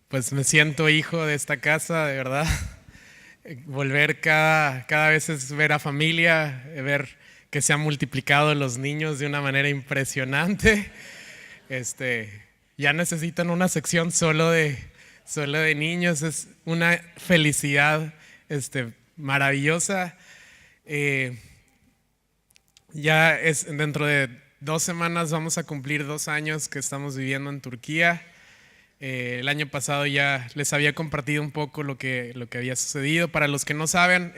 Pues me siento hijo de esta casa, de verdad. Volver cada vez es ver a familia, ver que se han multiplicado los niños de una manera impresionante. Este, ya necesitan una sección solo de niños, es una felicidad maravillosa. Eh, ya es dentro de 2 semanas vamos a cumplir 2 años que estamos viviendo en Turquía. El año pasado ya les había compartido un poco lo que había sucedido. Para los que no saben,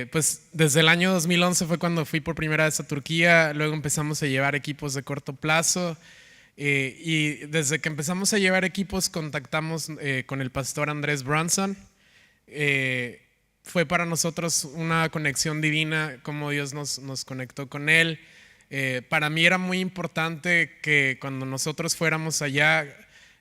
pues desde el año 2011 fue cuando fui por primera vez a Turquía. Luego empezamos a llevar equipos de corto plazo. Y desde que empezamos a llevar equipos contactamos con el pastor Andrés Brunson. Fue para nosotros una conexión divina, como Dios nos conectó con él. Para mí era muy importante que cuando nosotros fuéramos allá,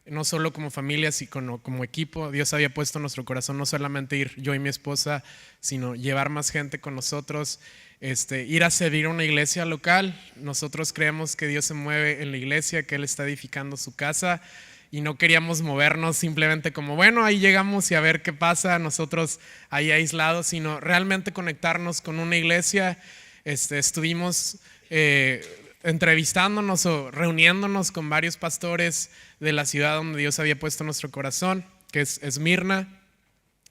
no solo como familia, sino como equipo, Dios había puesto en nuestro corazón no solamente ir yo y mi esposa, sino llevar más gente con nosotros, ir a servir a una iglesia local. Nosotros creemos que Dios se mueve en la iglesia, que Él está edificando su casa, y no queríamos movernos simplemente como, bueno, ahí llegamos y a ver qué pasa, nosotros ahí aislados, sino realmente conectarnos con una iglesia. Estuvimos entrevistándonos o reuniéndonos con varios pastores de la ciudad donde Dios había puesto nuestro corazón, que es Esmirna,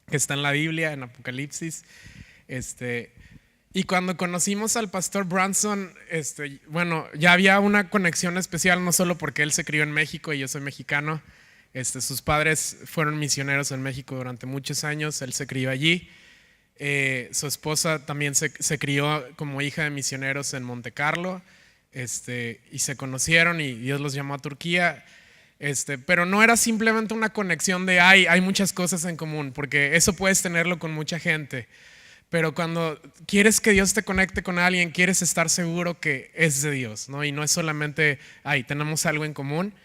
que está en la Biblia, en Apocalipsis. Y cuando conocimos al pastor Brunson, bueno, ya había una conexión especial, no solo porque él se crió en México y yo soy mexicano. Sus padres fueron misioneros en México durante muchos años, él se crió allí. Su esposa también se crió como hija de misioneros en Monte Carlo, y se conocieron y Dios los llamó a Turquía. Pero no era simplemente una conexión de hay muchas cosas en común, porque eso puedes tenerlo con mucha gente. Pero cuando quieres que Dios te conecte con alguien, quieres estar seguro que es de Dios, ¿no? Y no es solamente, tenemos algo en común.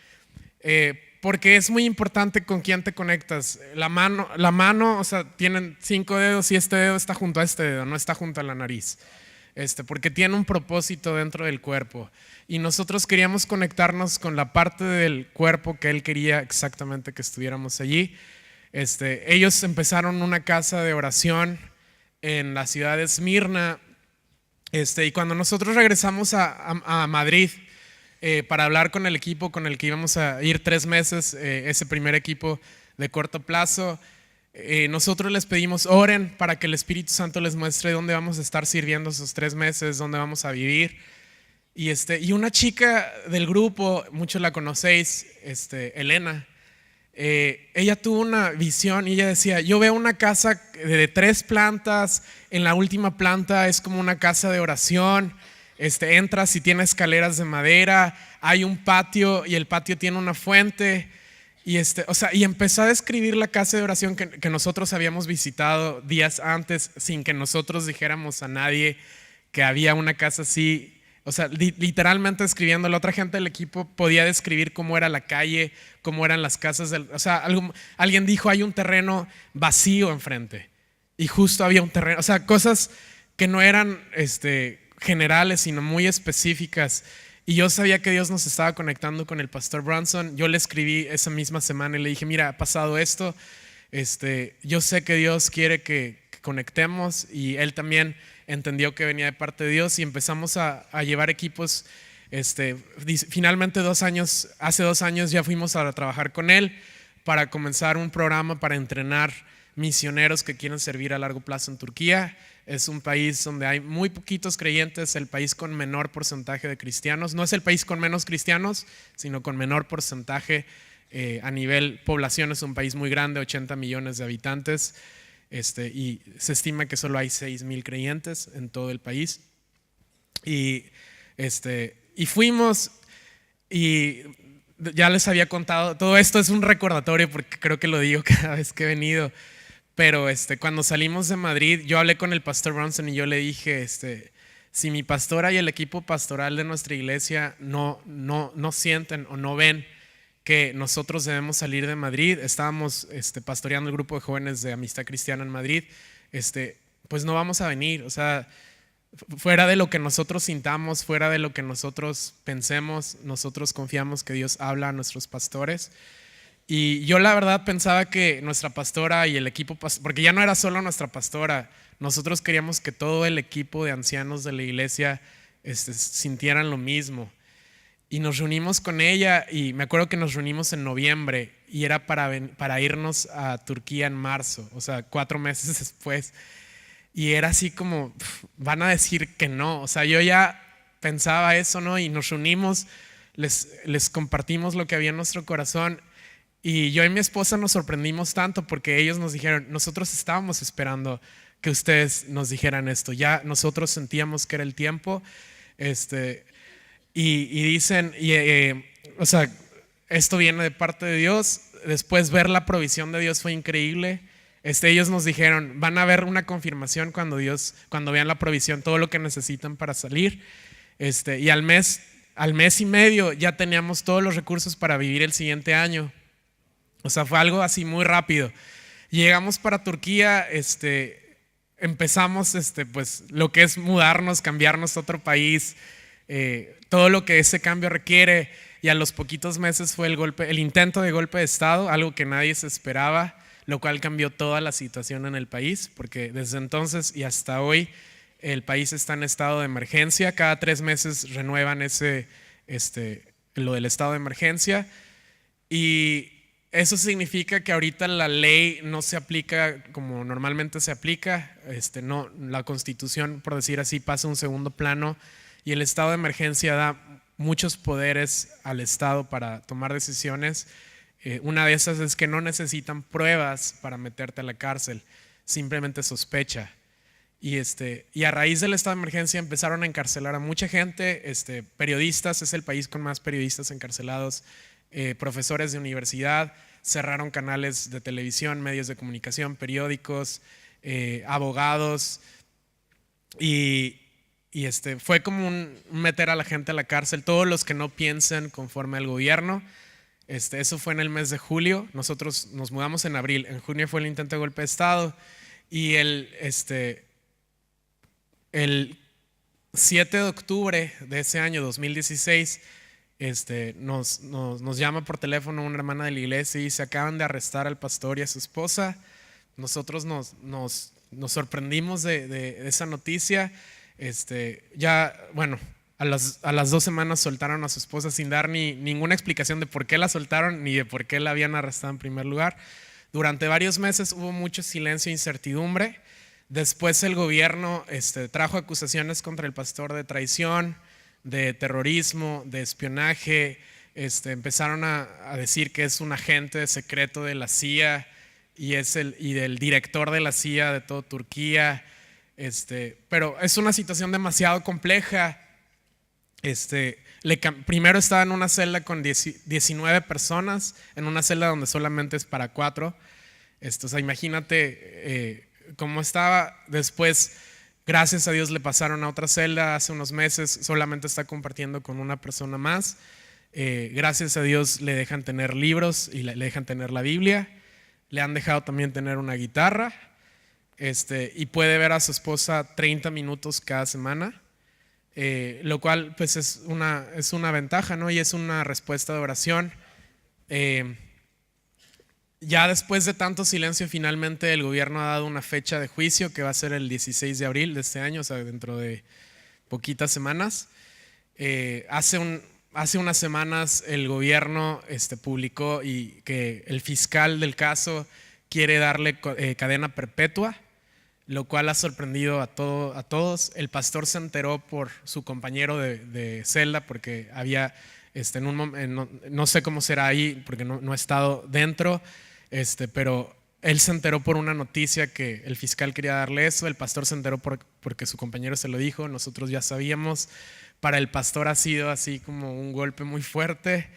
Porque es muy importante con quién te conectas. La mano, o sea, tienen 5 dedos y este dedo está junto a este dedo, no está junto a la nariz. Porque tiene un propósito dentro del cuerpo. Y nosotros queríamos conectarnos con la parte del cuerpo que Él quería exactamente que estuviéramos allí. Ellos empezaron una casa de oración en la ciudad de Esmirna. Y cuando nosotros regresamos a Madrid, para hablar con el equipo con el que íbamos a ir 3 meses, ese primer equipo de corto plazo, nosotros les pedimos oren para que el Espíritu Santo les muestre dónde vamos a estar sirviendo esos 3 meses, dónde vamos a vivir. Y una chica del grupo, muchos la conocéis, Elena, ella tuvo una visión y ella decía, yo veo una casa de 3 plantas, en la última planta es como una casa de oración. Entras y tiene escaleras de madera, hay un patio y el patio tiene una fuente. Y empezó a describir la casa de oración que nosotros habíamos visitado días antes, sin que nosotros dijéramos a nadie que había una casa así. O sea, literalmente escribiendo, la otra gente del equipo podía describir cómo era la calle, cómo eran las casas. Alguien dijo, hay un terreno vacío enfrente. Y justo había un terreno, o sea, cosas que no eran generales, sino muy específicas. Y yo sabía que Dios nos estaba conectando con el pastor Brunson. Yo le escribí esa misma semana y le dije, mira, ha pasado esto. Yo sé que Dios quiere que conectemos, y él también entendió que venía de parte de Dios, y empezamos a llevar equipos. Finalmente hace 2 años ya fuimos a trabajar con él para comenzar un programa para entrenar misioneros que quieren servir a largo plazo en Turquía. Es un país donde hay muy poquitos creyentes, el país con menor porcentaje de cristianos. No es el país con menos cristianos, sino con menor porcentaje. A nivel población es un país muy grande, 80 millones de habitantes, y se estima que solo hay 6,000 creyentes en todo el país. Y fuimos, y ya les había contado, todo esto es un recordatorio porque creo que lo digo cada vez que he venido. Pero cuando salimos de Madrid, yo hablé con el pastor Brunson y yo le dije, si mi pastora y el equipo pastoral de nuestra iglesia no sienten o no ven que nosotros debemos salir de Madrid, estábamos pastoreando el grupo de jóvenes de Amistad Cristiana en Madrid, pues no vamos a venir. O sea, fuera de lo que nosotros sintamos, fuera de lo que nosotros pensemos, nosotros confiamos que Dios habla a nuestros pastores. Y yo la verdad pensaba que nuestra pastora y el equipo, porque ya no era solo nuestra pastora, nosotros queríamos que todo el equipo de ancianos de la iglesia sintieran lo mismo. Y nos reunimos con ella y me acuerdo que nos reunimos en noviembre y era para irnos a Turquía en marzo, o sea, 4 meses después. Y era así como, van a decir que no. O sea, yo ya pensaba eso, ¿no? Y nos reunimos, les compartimos lo que había en nuestro corazón. Y yo y mi esposa nos sorprendimos tanto porque ellos nos dijeron, nosotros estábamos esperando que ustedes nos dijeran esto. Ya nosotros sentíamos que era el tiempo. Y dicen, o sea, esto viene de parte de Dios. Después ver la provisión de Dios fue increíble. Ellos nos dijeron, van a ver una confirmación cuando vean la provisión, todo lo que necesitan para salir. Y al mes y medio ya teníamos todos los recursos para vivir el siguiente año. O sea, fue algo así muy rápido. Llegamos para Turquía, empezamos pues lo que es mudarnos, cambiarnos a otro país, todo lo que ese cambio requiere. Y a los poquitos meses fue el intento de golpe de estado, algo que nadie se esperaba, lo cual cambió toda la situación en el país, porque desde entonces y hasta hoy el país está en estado de emergencia. Cada 3 meses renuevan lo del estado de emergencia, y eso significa que ahorita la ley no se aplica como normalmente se aplica. No, la Constitución, por decir así, pasa a un segundo plano, y el estado de emergencia da muchos poderes al Estado para tomar decisiones. Una de esas es que no necesitan pruebas para meterte a la cárcel, simplemente sospecha. Y a raíz del estado de emergencia empezaron a encarcelar a mucha gente, periodistas, es el país con más periodistas encarcelados, profesores de universidad, cerraron canales de televisión, medios de comunicación, periódicos, abogados, y fue como un meter a la gente a la cárcel, todos los que no piensen conforme al gobierno. Eso fue en el mes de julio. Nosotros nos mudamos en abril. En junio fue el intento de golpe de estado, y el 7 de octubre de ese año 2016 nos llama por teléfono una hermana de la iglesia y dice: acaban de arrestar al pastor y a su esposa. Nosotros nos sorprendimos de esa noticia. Bueno, a las 2 semanas soltaron a su esposa sin dar ninguna explicación de por qué la soltaron ni de por qué la habían arrestado en primer lugar. Durante varios meses hubo mucho silencio e incertidumbre. Después el gobierno trajo acusaciones contra el pastor de traición, de terrorismo, de espionaje. Empezaron a decir que es un agente secreto de la CIA y del director de la CIA de toda Turquía. Pero es una situación demasiado compleja. Primero estaba en una celda con 19 personas, en una celda donde solamente es para 4. O sea, imagínate cómo estaba. Después, gracias a Dios, le pasaron a otra celda hace unos meses, solamente está compartiendo con una persona más. Gracias a Dios le dejan tener libros y le dejan tener la Biblia. Le han dejado también tener una guitarra, y puede ver a su esposa 30 minutos cada semana. Lo cual pues es una ventaja, ¿no? Y es una respuesta de oración. Ya después de tanto silencio, finalmente el gobierno ha dado una fecha de juicio que va a ser el 16 de abril de este año, o sea, dentro de poquitas semanas. Hace unas semanas el gobierno publicó que el fiscal del caso quiere darle cadena perpetua, lo cual ha sorprendido a todos. El pastor se enteró por su compañero de celda, porque había, no sé cómo será ahí, porque no he estado dentro, pero él se enteró por una noticia que el fiscal quería darle eso. El pastor se enteró porque su compañero se lo dijo. Nosotros ya sabíamos. Para el pastor ha sido así como un golpe muy fuerte.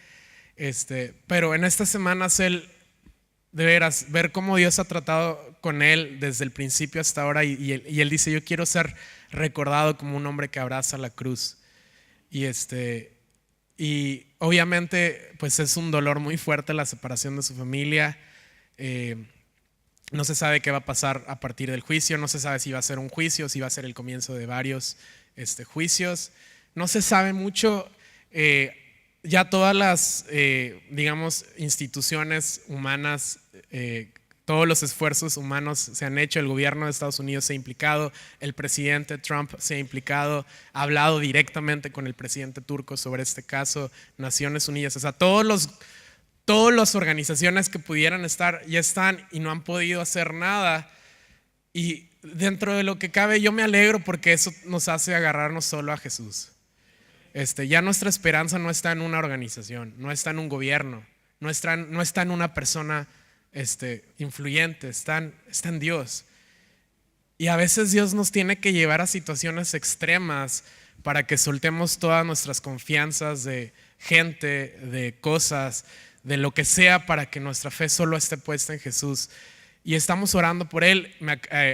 Pero en estas semanas él, de veras, ver cómo Dios ha tratado con él desde el principio hasta ahora, y él dice: yo quiero ser recordado como un hombre que abraza la cruz. Y obviamente pues es un dolor muy fuerte la separación de su familia. No se sabe qué va a pasar a partir del juicio, no se sabe si va a ser un juicio, si va a ser el comienzo de varios juicios. No se sabe mucho. ya todas las, digamos, instituciones humanas, todos los esfuerzos humanos se han hecho. El gobierno de Estados Unidos se ha implicado, el presidente Trump se ha implicado, ha hablado directamente con el presidente turco sobre este caso, Naciones Unidas, o sea, todas las organizaciones que pudieran estar ya están y no han podido hacer nada. Y dentro de lo que cabe, yo me alegro porque eso nos hace agarrarnos solo a Jesús. Ya nuestra esperanza no está en una organización, no está en un gobierno, no está en una persona influyente, está en Dios. Y a veces Dios nos tiene que llevar a situaciones extremas para que soltemos todas nuestras confianzas de gente, de cosas, de lo que sea, para que nuestra fe solo esté puesta en Jesús. Y estamos orando por él.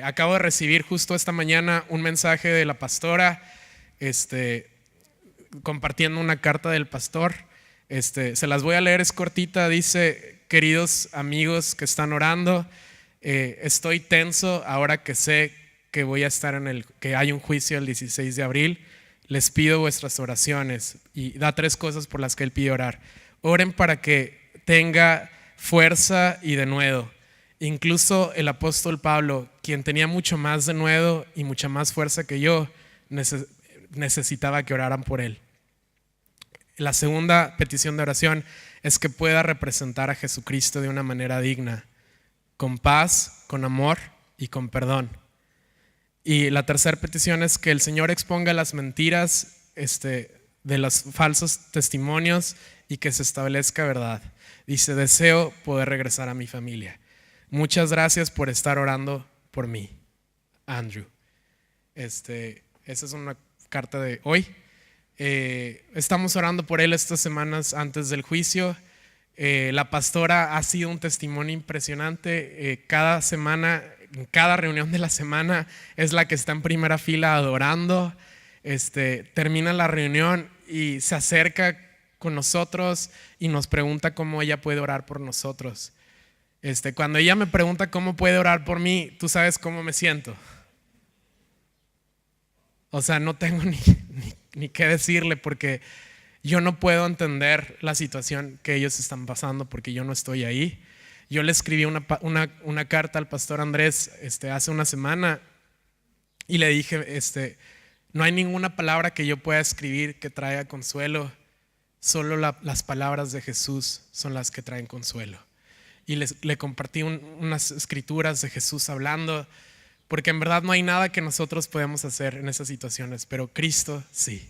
Acabo de recibir justo esta mañana un mensaje de la pastora, compartiendo una carta del pastor. Se las voy a leer, es cortita. Dice: queridos amigos que están orando, estoy tenso ahora que sé que voy a estar que hay un juicio el 16 de abril. Les pido vuestras oraciones. Y da 3 cosas por las que él pide orar. Oren para que tenga fuerza y denuedo. Incluso el apóstol Pablo, quien tenía mucho más denuedo y mucha más fuerza que yo, necesitaba que oraran por él. La segunda petición de oración es que pueda representar a Jesucristo de una manera digna, con paz, con amor y con perdón. Y la tercera petición es que el Señor exponga las mentiras de los falsos testimonios y que se establezca verdad. Dice: deseo poder regresar a mi familia. Muchas gracias por estar orando por mí, Andrew. Esa es una carta de hoy. Estamos orando por él estas semanas antes del juicio. La pastora ha sido un testimonio impresionante. Cada semana, en cada reunión de la semana, es la que está en primera fila adorando. Termina la reunión y se acerca con nosotros y nos pregunta cómo ella puede orar por nosotros. Cuando ella me pregunta cómo puede orar por mí, tú sabes cómo me siento. O sea, no tengo ni qué decirle, porque yo no puedo entender la situación que ellos están pasando, porque yo no estoy ahí. Yo le escribí una carta al pastor Andrés hace una semana y le dije: no hay ninguna palabra que yo pueda escribir que traiga consuelo, solo las palabras de Jesús son las que traen consuelo. Y le compartí unas escrituras de Jesús hablando, porque en verdad no hay nada que nosotros podemos hacer en esas situaciones, pero Cristo sí.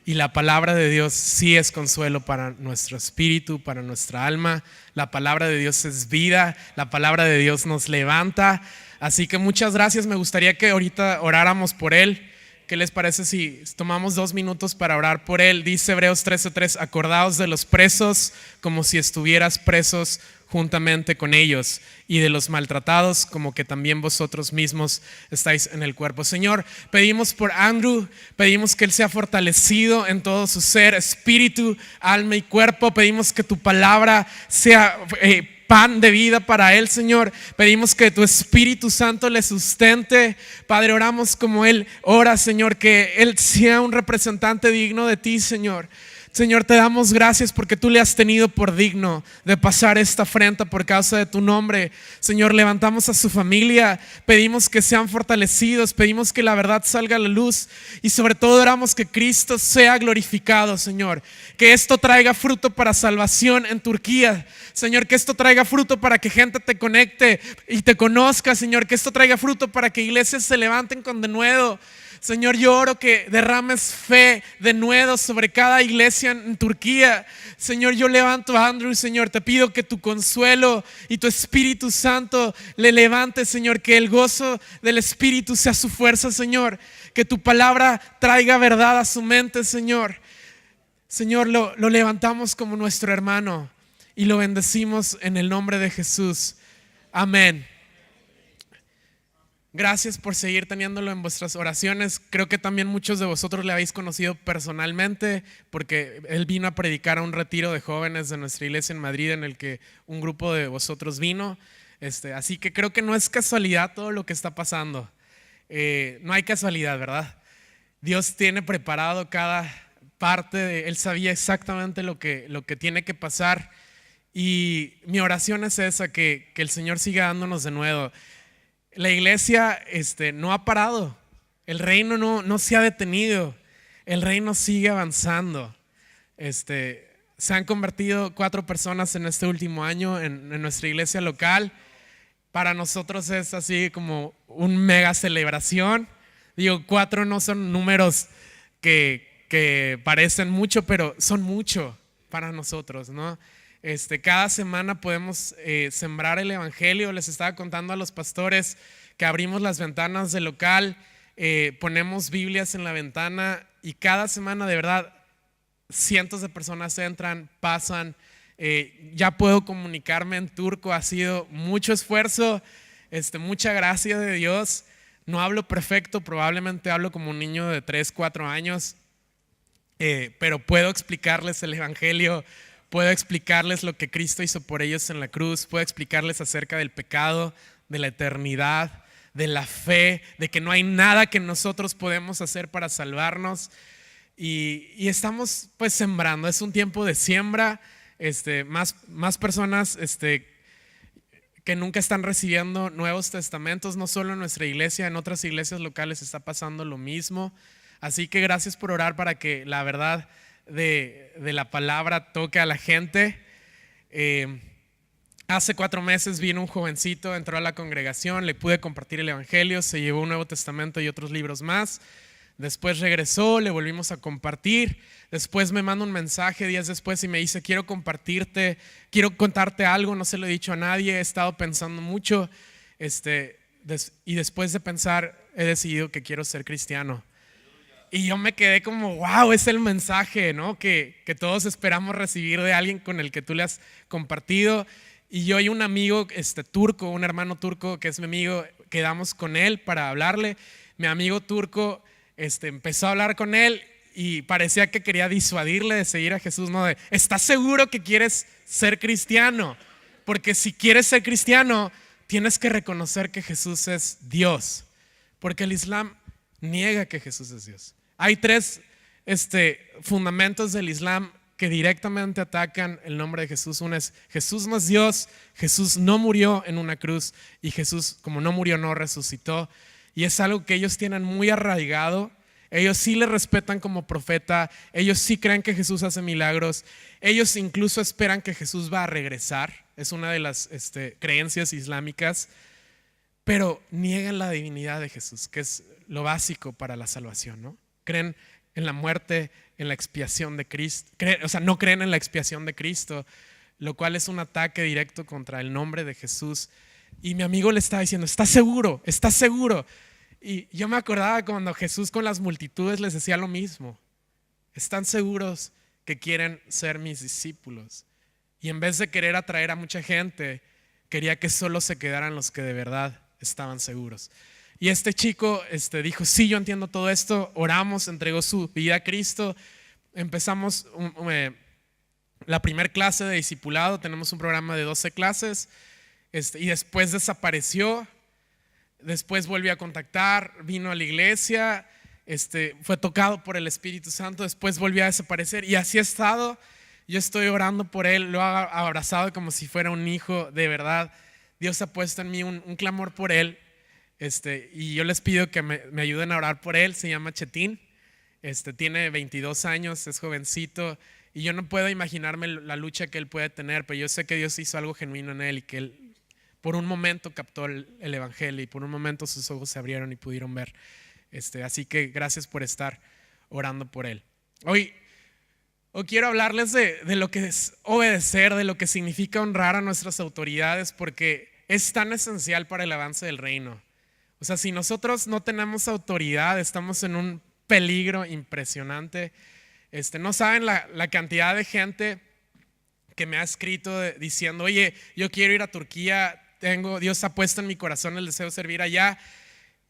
Y la palabra de Dios sí es consuelo para nuestro espíritu, para nuestra alma. La palabra de Dios es vida, la palabra de Dios nos levanta. Así que muchas gracias. Me gustaría que ahorita oráramos por él. ¿Qué les parece si tomamos 2 minutos para orar por él? Dice Hebreos 13:3: acordaos de los presos como si estuvieras presos juntamente con ellos, y de los maltratados como que también vosotros mismos estáis en el cuerpo. Señor, pedimos por Andrew, pedimos que él sea fortalecido en todo su ser, espíritu, alma y cuerpo. Pedimos que tu palabra sea pan de vida para él, Señor. Pedimos que tu Espíritu Santo le sustente. Padre, oramos como él ora, Señor, que él sea un representante digno de ti, Señor. Señor, te damos gracias porque tú le has tenido por digno de pasar esta afrenta por causa de tu nombre. Señor, levantamos a su familia, pedimos que sean fortalecidos, pedimos que la verdad salga a la luz y sobre todo oramos que Cristo sea glorificado, Señor. Que esto traiga fruto para salvación en Turquía, Señor, que esto traiga fruto para que gente te conecte y te conozca, Señor, que esto traiga fruto para que iglesias se levanten con denuedo. Señor, yo oro que derrames fe de nuevo sobre cada iglesia en Turquía. Señor, yo levanto a Andrew, Señor, te pido que tu consuelo y tu Espíritu Santo le levante, Señor, que el gozo del Espíritu sea su fuerza, Señor, que tu palabra traiga verdad a su mente, Señor. Señor, lo levantamos como nuestro hermano y lo bendecimos en el nombre de Jesús. Amén. Gracias por seguir teniéndolo en vuestras oraciones. Creo que también muchos de vosotros le habéis conocido personalmente, porque él vino a predicar a un retiro de jóvenes de nuestra iglesia en Madrid, en el que un grupo de vosotros vino. Así que creo que no es casualidad todo lo que está pasando. No hay casualidad, ¿verdad? Dios tiene preparado cada Él sabía exactamente lo que tiene que pasar. Y mi oración es esa, que el Señor siga dándonos de nuevo. La iglesia no ha parado, el reino no se ha detenido, el reino sigue avanzando. Se han convertido 4 personas en este último año en nuestra iglesia local. Para nosotros es así como un mega celebración. Digo, 4 no son números que parecen mucho, pero son mucho para nosotros, ¿no? Cada semana podemos sembrar el evangelio. Les estaba contando a los pastores que abrimos las ventanas del local, ponemos Biblias en la ventana y cada semana de verdad cientos de personas entran, pasan. Ya puedo comunicarme en turco, ha sido mucho esfuerzo, mucha gracia de Dios. No hablo perfecto, probablemente hablo como un niño de 3, 4 años, pero puedo explicarles el evangelio, puedo explicarles lo que Cristo hizo por ellos en la cruz, puedo explicarles acerca del pecado, de la eternidad, de la fe, de que no hay nada que nosotros podemos hacer para salvarnos. Y estamos pues sembrando, es un tiempo de siembra. Más personas que nunca están recibiendo nuevos testamentos, no solo en nuestra iglesia, en otras iglesias locales está pasando lo mismo. Así que gracias por orar para que la verdad de la palabra toque a la gente. Hace 4 meses vino un jovencito, entró a la congregación, le pude compartir el evangelio, se llevó un Nuevo Testamento y otros libros más. Después regresó, le volvimos a compartir. Después me manda un mensaje días después y me dice: quiero contarte algo, no se lo he dicho a nadie, he estado pensando mucho y después de pensar he decidido que quiero ser cristiano. Y yo me quedé como, wow, es el mensaje, ¿no? que todos esperamos recibir de alguien con el que tú le has compartido. Y yo y un amigo turco, un hermano turco que es mi amigo, quedamos con él para hablarle. Mi amigo turco empezó a hablar con él y parecía que quería disuadirle de seguir a Jesús, ¿no? ¿Estás seguro que quieres ser cristiano? Porque si quieres ser cristiano, tienes que reconocer que Jesús es Dios. Porque el Islam niega que Jesús es Dios. Hay 3 fundamentos del Islam que directamente atacan el nombre de Jesús. Uno es: Jesús no es Dios, Jesús no murió en una cruz y Jesús, como no murió, no resucitó. Y es algo que ellos tienen muy arraigado. Ellos sí le respetan como profeta, ellos sí creen que Jesús hace milagros, ellos incluso esperan que Jesús va a regresar. Es una de las creencias islámicas, pero niegan la divinidad de Jesús, que es lo básico para la salvación, ¿no? Creen en la muerte, en la expiación de Cristo, no creen en la expiación de Cristo, lo cual es un ataque directo contra el nombre de Jesús. Y mi amigo le estaba diciendo: ¿estás seguro? ¿Estás seguro? Y yo me acordaba cuando Jesús con las multitudes les decía lo mismo: ¿están seguros que quieren ser mis discípulos? Y en vez de querer atraer a mucha gente, quería que solo se quedaran los que de verdad estaban seguros. Y este chico dijo: sí, yo entiendo todo esto. Oramos, entregó su vida a Cristo. Empezamos la primera clase de discipulado. Tenemos un programa de 12 clases y después desapareció. Después volvió a contactar, vino a la iglesia, fue tocado por el Espíritu Santo, después volvió a desaparecer y así ha estado. Yo estoy orando por él, lo he abrazado como si fuera un hijo. De verdad, Dios ha puesto en mí un clamor por él, y yo les pido que me ayuden a orar por él. Se llama Chetín, tiene 22 años, es jovencito y yo no puedo imaginarme la lucha que él puede tener, pero yo sé que Dios hizo algo genuino en él y que él por un momento captó el evangelio y por un momento sus ojos se abrieron y pudieron ver. Así que gracias por estar orando por él. Hoy quiero hablarles de lo que es obedecer, de lo que significa honrar a nuestras autoridades, porque es tan esencial para el avance del reino. O sea, si nosotros no tenemos autoridad, estamos en un peligro impresionante. No saben la cantidad de gente que me ha escrito diciendo: oye, yo quiero ir a Turquía, Dios ha puesto en mi corazón el deseo de servir allá.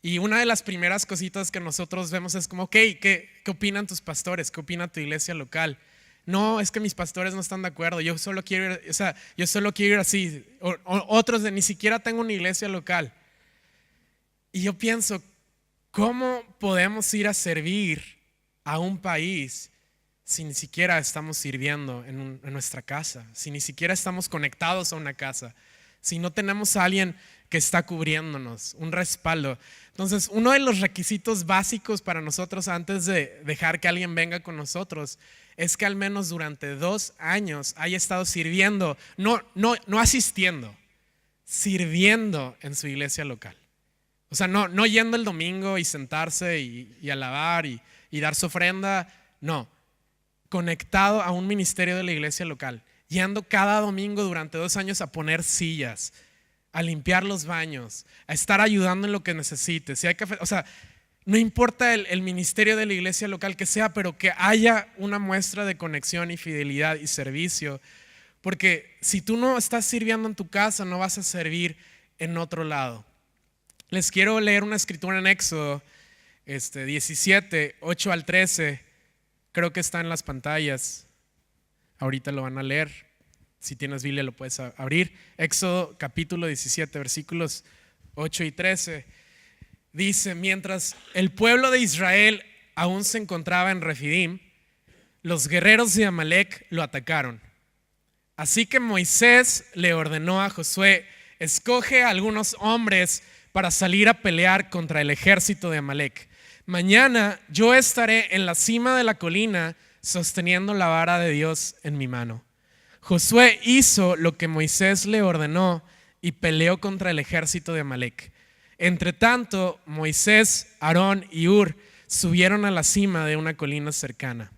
Y una de las primeras cositas que nosotros vemos es como: ok, ¿qué opinan tus pastores? ¿Qué opina tu iglesia local? No, es que mis pastores no están de acuerdo, yo solo quiero ir así. Otros ni siquiera tengo una iglesia local. Y yo pienso: ¿cómo podemos ir a servir a un país si ni siquiera estamos sirviendo en nuestra casa, si ni siquiera estamos conectados a una casa, si no tenemos a alguien que está cubriéndonos, un respaldo? Entonces, uno de los requisitos básicos para nosotros antes de dejar que alguien venga con nosotros es que al menos durante 2 años haya estado sirviendo, no asistiendo, sirviendo en su iglesia local. O sea, no yendo el domingo y sentarse y alabar y dar su ofrenda, no. Conectado a un ministerio de la iglesia local, yendo cada domingo durante 2 años a poner sillas, a limpiar los baños, a estar ayudando en lo que necesite. Si hay café, o sea, no importa el ministerio de la iglesia local que sea, pero que haya una muestra de conexión y fidelidad y servicio. Porque si tú no estás sirviendo en tu casa, no vas a servir en otro lado. Les quiero leer una escritura en Éxodo 17, 8 al 13. Creo que está en las pantallas. Ahorita lo van a leer. Si tienes Biblia lo puedes abrir. Éxodo capítulo 17, versículos 8 y 13. Dice: mientras el pueblo de Israel aún se encontraba en Refidim, los guerreros de Amalec lo atacaron. Así que Moisés le ordenó a Josué: escoge a algunos hombres para salir a pelear contra el ejército de Amalec. Mañana yo estaré en la cima de la colina sosteniendo la vara de Dios en mi mano. Josué hizo lo que Moisés le ordenó y peleó contra el ejército de Amalec. Entre tanto, Moisés, Aarón y Hur subieron a la cima de una colina cercana.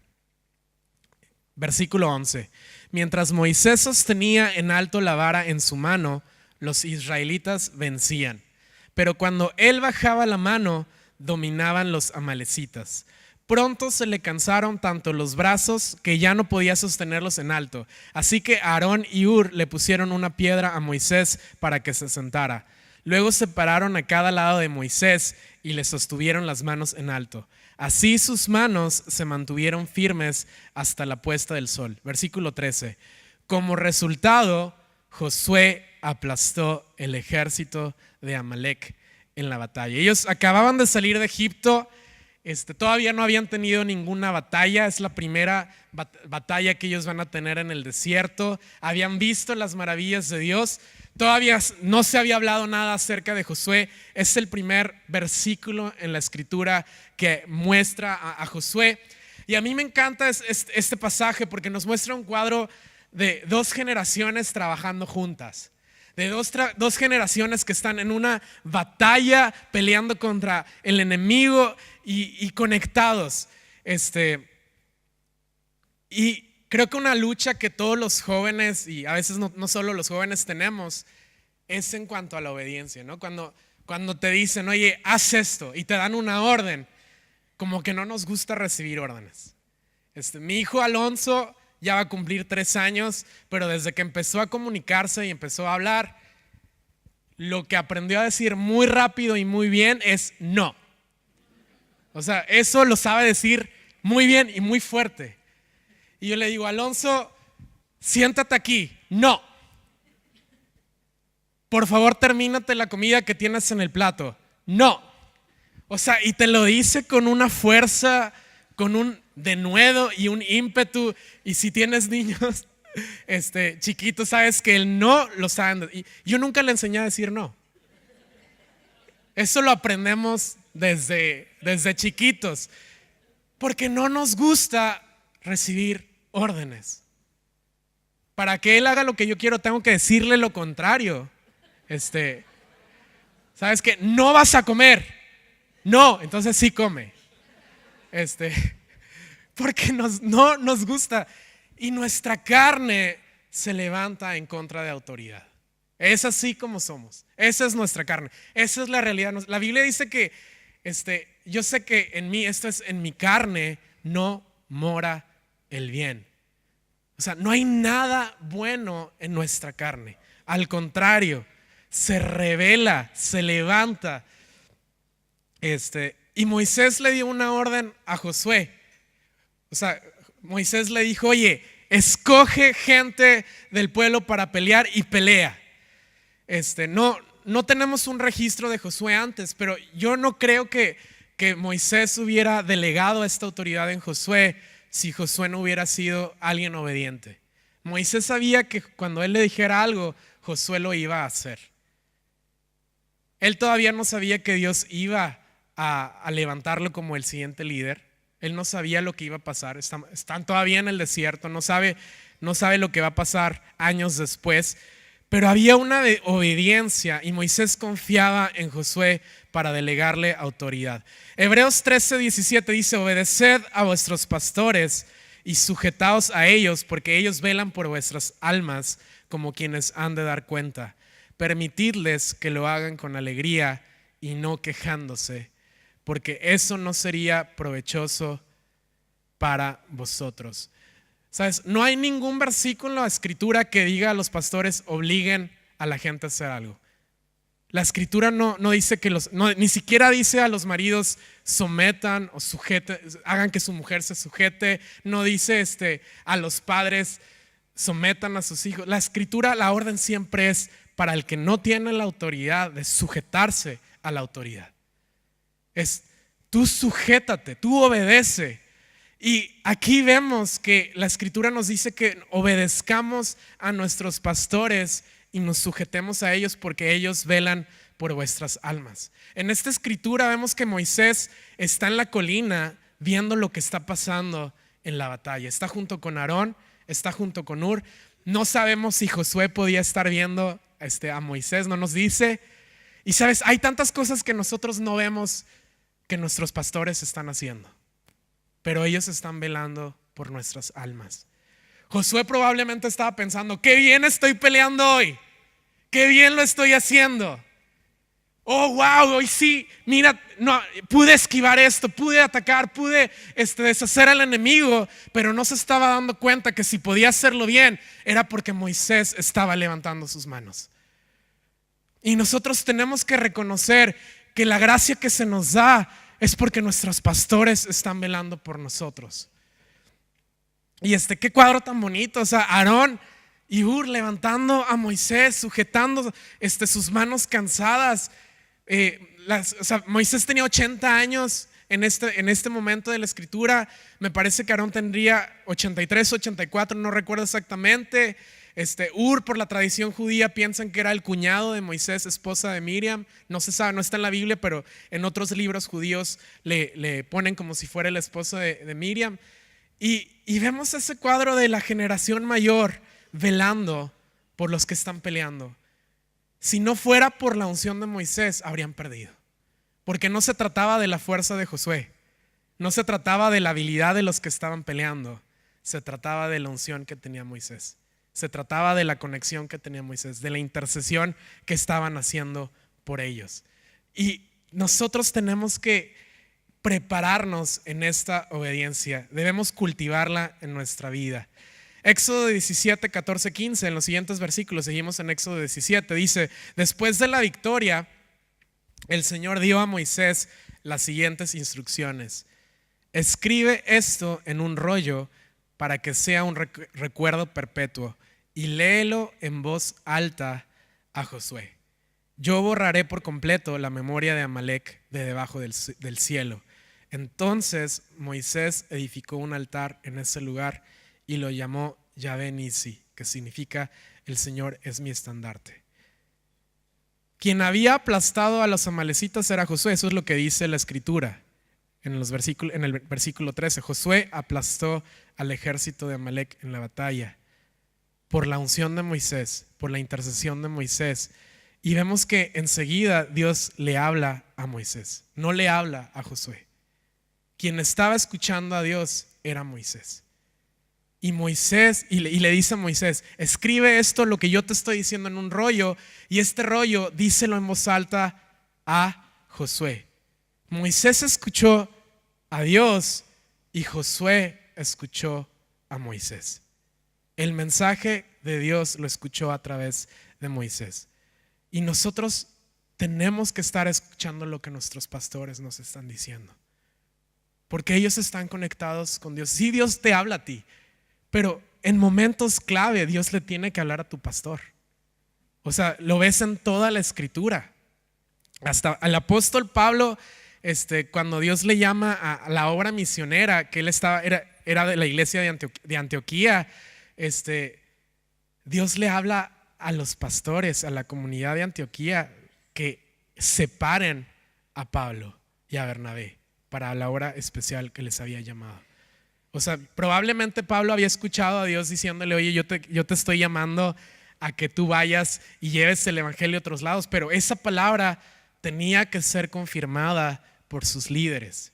Versículo 11. Mientras Moisés sostenía en alto la vara en su mano, los israelitas vencían. Pero cuando él bajaba la mano, dominaban los amalecitas. Pronto se le cansaron tanto los brazos que ya no podía sostenerlos en alto. Así que Aarón y Hur le pusieron una piedra a Moisés para que se sentara. Luego se pararon a cada lado de Moisés y le sostuvieron las manos en alto. Así sus manos se mantuvieron firmes hasta la puesta del sol. Versículo 13. Como resultado, Josué aplastó el ejército de Amalec en la batalla. Ellos acababan de salir de Egipto, todavía no habían tenido ninguna batalla, es la primera batalla que ellos van a tener en el desierto. Habían visto las maravillas de Dios, todavía no se había hablado nada acerca de Josué. Es el primer versículo en la escritura que muestra a Josué. Y a mí me encanta este pasaje porque nos muestra un cuadro de 2 generaciones trabajando juntas. De dos generaciones que están en una batalla peleando contra el enemigo y conectados. Y creo que una lucha que todos los jóvenes, y a veces no solo los jóvenes tenemos, es en cuanto a la obediencia, ¿no? Cuando te dicen: oye, haz esto, y te dan una orden, como que no nos gusta recibir órdenes. Mi hijo Alonso ya va a cumplir 3 años, pero desde que empezó a comunicarse y empezó a hablar, lo que aprendió a decir muy rápido y muy bien es no. O sea, eso lo sabe decir muy bien y muy fuerte. Y yo le digo: Alonso, siéntate aquí. No. Por favor, termínate la comida que tienes en el plato. No. O sea, y te lo dice con una fuerza, con un denuedo y un ímpetu. Y si tienes niños chiquitos, sabes que el no lo saben. Y yo nunca le enseñé a decir no. Eso lo aprendemos desde chiquitos, porque no nos gusta recibir órdenes. Para que él haga lo que yo quiero, tengo que decirle lo contrario. ¿Sabes qué? No vas a comer. No, entonces sí come. Porque no nos gusta. Y nuestra carne se levanta en contra de autoridad. Es así como somos. Esa es nuestra carne. Esa es la realidad. La Biblia dice que yo sé que en mí, esto es en mi carne, no mora el bien. O sea, no hay nada bueno en nuestra carne. Al contrario, se revela, se levanta. Y Moisés le dio una orden a Josué. O sea, Moisés le dijo: oye, escoge gente del pueblo para pelear y pelea. No tenemos un registro de Josué antes, pero yo no creo que Moisés hubiera delegado esta autoridad en Josué si Josué no hubiera sido alguien obediente. Moisés sabía que cuando él le dijera algo, Josué lo iba a hacer. Él todavía no sabía que Dios iba a levantarlo como el siguiente líder. Él no sabía lo que iba a pasar. Están todavía en el desierto, no sabe lo que va a pasar años después. Pero había una obediencia y Moisés confiaba en Josué para delegarle autoridad. Hebreos 13:17 dice: obedeced a vuestros pastores y sujetaos a ellos, porque ellos velan por vuestras almas como quienes han de dar cuenta. Permitidles que lo hagan con alegría y no quejándose, porque eso no sería provechoso para vosotros. ¿Sabes? No hay ningún versículo en la escritura que diga a los pastores obliguen a la gente a hacer algo. La escritura no dice que ni siquiera dice a los maridos sometan o sujeten, hagan que su mujer se sujete. No dice a los padres sometan a sus hijos. La escritura, la orden siempre es para el que no tiene la autoridad de sujetarse a la autoridad. Es tú sujétate, tú obedece. Y aquí vemos que la escritura nos dice que obedezcamos a nuestros pastores y nos sujetemos a ellos porque ellos velan por vuestras almas. En esta escritura vemos que Moisés está en la colina viendo lo que está pasando en la batalla. Está junto con Aarón, está junto con Hur. No sabemos si Josué podía estar viendo a Moisés, no nos dice. Y sabes, hay tantas cosas que nosotros no vemos que nuestros pastores están haciendo, pero ellos están velando por nuestras almas. Josué probablemente estaba pensando: qué bien estoy peleando hoy, qué bien lo estoy haciendo. Oh, wow, hoy sí, mira, no, pude esquivar esto, pude atacar, pude deshacer al enemigo, pero no se estaba dando cuenta que si podía hacerlo bien era porque Moisés estaba levantando sus manos. Y nosotros tenemos que reconocer que la gracia que se nos da es porque nuestros pastores están velando por nosotros. Y qué cuadro tan bonito, o sea, Aarón y Hur levantando a Moisés, sujetando sus manos cansadas. Moisés tenía 80 años en este momento de la escritura. Me parece que Aarón tendría 83, 84, no recuerdo exactamente. Hur, por la tradición judía, piensan que era el cuñado de Moisés, esposa de Miriam. No se sabe, no está en la Biblia, pero en otros libros judíos le ponen como si fuera el esposo de Miriam. Y vemos ese cuadro de la generación mayor velando por los que están peleando. Si no fuera por la unción de Moisés, habrían perdido. Porque no se trataba de la fuerza de Josué, no se trataba de la habilidad de los que estaban peleando, se trataba de la unción que tenía Moisés. Se trataba de la conexión que tenía Moisés, de la intercesión que estaban haciendo por ellos. Y nosotros tenemos que prepararnos en esta obediencia. Debemos cultivarla en nuestra vida. Éxodo 17, 14, 15, en los siguientes versículos, seguimos en Éxodo 17, dice: después de la victoria, el Señor dio a Moisés las siguientes instrucciones: escribe esto en un rollo para que sea un recuerdo perpetuo, y léelo en voz alta a Josué. Yo borraré por completo la memoria de Amalek de debajo del cielo. Entonces Moisés edificó un altar en ese lugar y lo llamó Yahvé Nisi, que significa el Señor es mi estandarte. Quien había aplastado a los amalecitas era Josué. Eso es lo que dice la escritura en el versículo 13. Josué aplastó al ejército de Amalek en la batalla por la unción de Moisés, por la intercesión de Moisés. Y vemos que enseguida Dios le habla a Moisés, no le habla a Josué. Quien estaba escuchando a Dios era Moisés. Y Moisés, y le dice a Moisés: escribe esto, lo que yo te estoy diciendo, en un rollo, y este rollo díselo en voz alta a Josué. Moisés escuchó a Dios y Josué escuchó a Moisés. El mensaje de Dios lo escuchó a través de Moisés. Y nosotros tenemos que estar escuchando lo que nuestros pastores nos están diciendo, porque ellos están conectados con Dios. Sí, Dios te habla a ti, pero en momentos clave Dios le tiene que hablar a tu pastor. O sea, lo ves en toda la escritura. Hasta al apóstol Pablo, cuando Dios le llama a la obra misionera, que él era de la iglesia de Antioquía, Dios le habla a los pastores, a la comunidad de Antioquía, que separen a Pablo y a Bernabé para la hora especial que les había llamado. O sea, probablemente Pablo había escuchado a Dios diciéndole: oye, yo te estoy llamando a que tú vayas y lleves el evangelio a otros lados, pero esa palabra tenía que ser confirmada por sus líderes.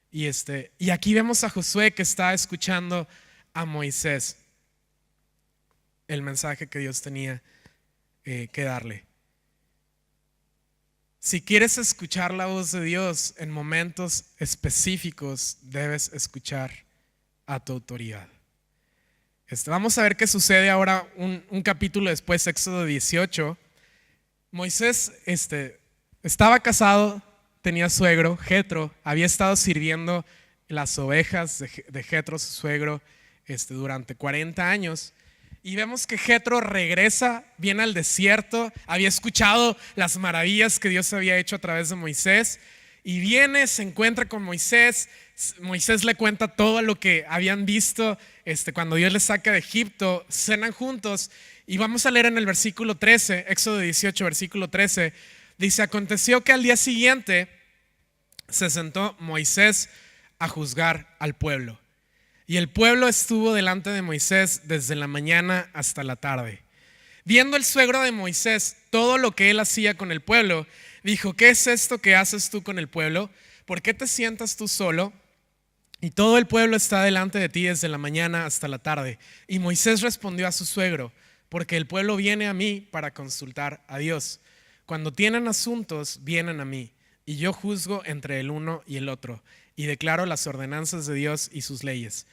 Y aquí vemos a Josué que está escuchando a Moisés el mensaje que Dios tenía que darle. Si quieres escuchar la voz de Dios en momentos específicos, debes escuchar a tu autoridad. Vamos a ver qué sucede ahora un capítulo después, Éxodo 18. Moisés estaba casado, tenía suegro, Jetro, había estado sirviendo las ovejas de Jetro, su suegro, durante 40 años. Y vemos que Jetro regresa, viene al desierto, había escuchado las maravillas que Dios había hecho a través de Moisés, y viene, se encuentra con Moisés. Moisés le cuenta todo lo que habían visto cuando Dios les saca de Egipto, cenan juntos. Y vamos a leer en el versículo 13, Éxodo 18, versículo 13, dice: aconteció que al día siguiente se sentó Moisés a juzgar al pueblo. Y el pueblo estuvo delante de Moisés desde la mañana hasta la tarde. Viendo el suegro de Moisés todo lo que él hacía con el pueblo, dijo: ¿qué es esto que haces tú con el pueblo? ¿Por qué te sientas tú solo? Y todo el pueblo está delante de ti desde la mañana hasta la tarde. Y Moisés respondió a su suegro: porque el pueblo viene a mí para consultar a Dios. Cuando tienen asuntos, vienen a mí, y yo juzgo entre el uno y el otro, y declaro las ordenanzas de Dios y sus leyes.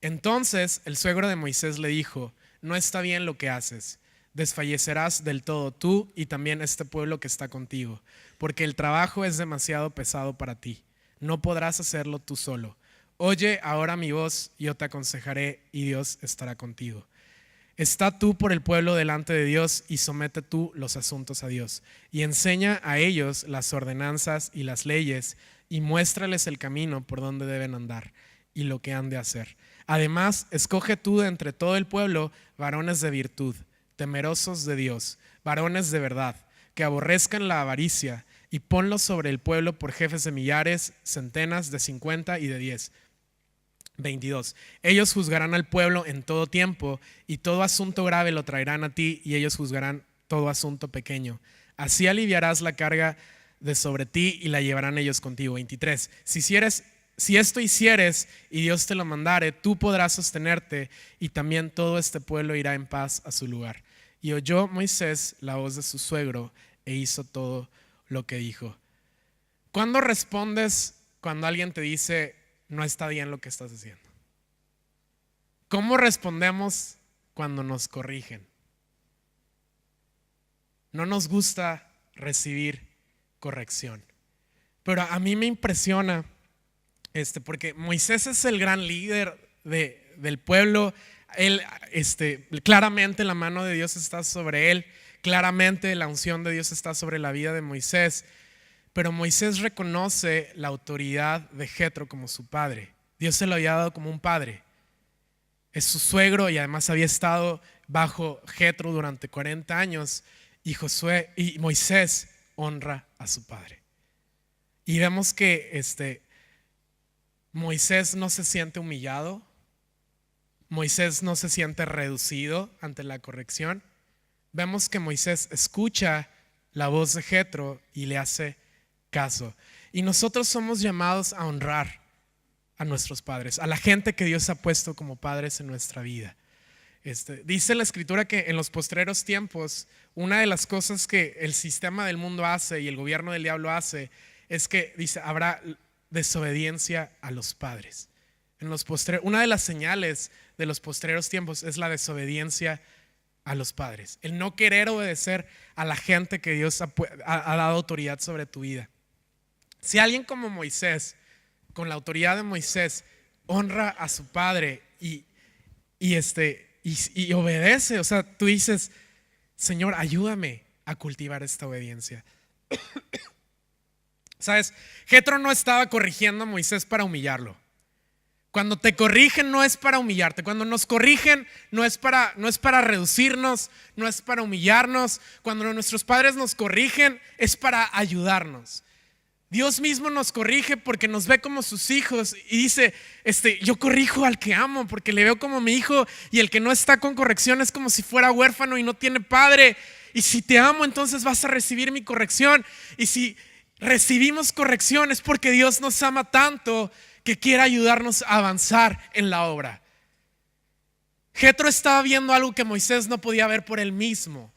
Entonces el suegro de Moisés le dijo: no está bien lo que haces. Desfallecerás del todo tú y también este pueblo que está contigo, porque el trabajo es demasiado pesado para ti. No podrás hacerlo tú solo. Oye ahora mi voz, yo te aconsejaré y Dios estará contigo. Está tú por el pueblo delante de Dios y somete tú los asuntos a Dios. Y enseña a ellos las ordenanzas y las leyes y muéstrales el camino por donde deben andar y lo que han de hacer. Además, escoge tú de entre todo el pueblo varones de virtud, temerosos de Dios, varones de verdad, que aborrezcan la avaricia, y ponlos sobre el pueblo por jefes de millares, centenas, de 50 y de 10. 22. Ellos juzgarán al pueblo en todo tiempo, y todo asunto grave lo traerán a ti, y ellos juzgarán todo asunto pequeño. Así aliviarás la carga de sobre ti y la llevarán ellos contigo. 23. Si esto hicieres y Dios te lo mandare, tú podrás sostenerte, y también todo este pueblo irá en paz a su lugar. Y oyó Moisés la voz de su suegro e hizo todo lo que dijo. ¿Cuándo respondes cuando alguien te dice: no está bien lo que estás haciendo? ¿Cómo respondemos cuando nos corrigen? No nos gusta recibir corrección, pero a mí me impresiona porque Moisés es el gran líder del pueblo. Él, claramente la mano de Dios está sobre él, claramente la unción de Dios está sobre la vida de Moisés, pero Moisés reconoce la autoridad de Jetro como su padre. Dios se lo había dado como un padre, es su suegro, y además había estado bajo Jetro durante 40 años, y Moisés honra a su padre. Y vemos que Moisés no se siente humillado, Moisés no se siente reducido ante la corrección. Vemos que Moisés escucha la voz de Jetro y le hace caso. Y nosotros somos llamados a honrar a nuestros padres, a la gente que Dios ha puesto como padres en nuestra vida. Dice la escritura que en los postreros tiempos, una de las cosas que el sistema del mundo hace y el gobierno del diablo hace es que dice: habrá desobediencia a los padres. Una de las señales de los postreros tiempos es la desobediencia a los padres, el no querer obedecer a la gente que Dios ha dado autoridad sobre tu vida. Si alguien como Moisés, con la autoridad de Moisés, honra a su padre y obedece, o sea, tú dices: Señor, ayúdame a cultivar esta obediencia. ¿Sabes? Jetro no estaba corrigiendo a Moisés para humillarlo. Cuando te corrigen no es para humillarte. Cuando nos corrigen no es para reducirnos, no es para humillarnos. Cuando nuestros padres nos corrigen es para ayudarnos. Dios mismo nos corrige porque nos ve como sus hijos y dice, yo corrijo al que amo porque le veo como mi hijo, y el que no está con corrección es como si fuera huérfano y no tiene padre. Y si te amo, entonces vas a recibir mi corrección. Y si recibimos corrección es porque Dios nos ama tanto que quiere ayudarnos a avanzar en la obra. Jetro estaba viendo algo que Moisés no podía ver por él mismo.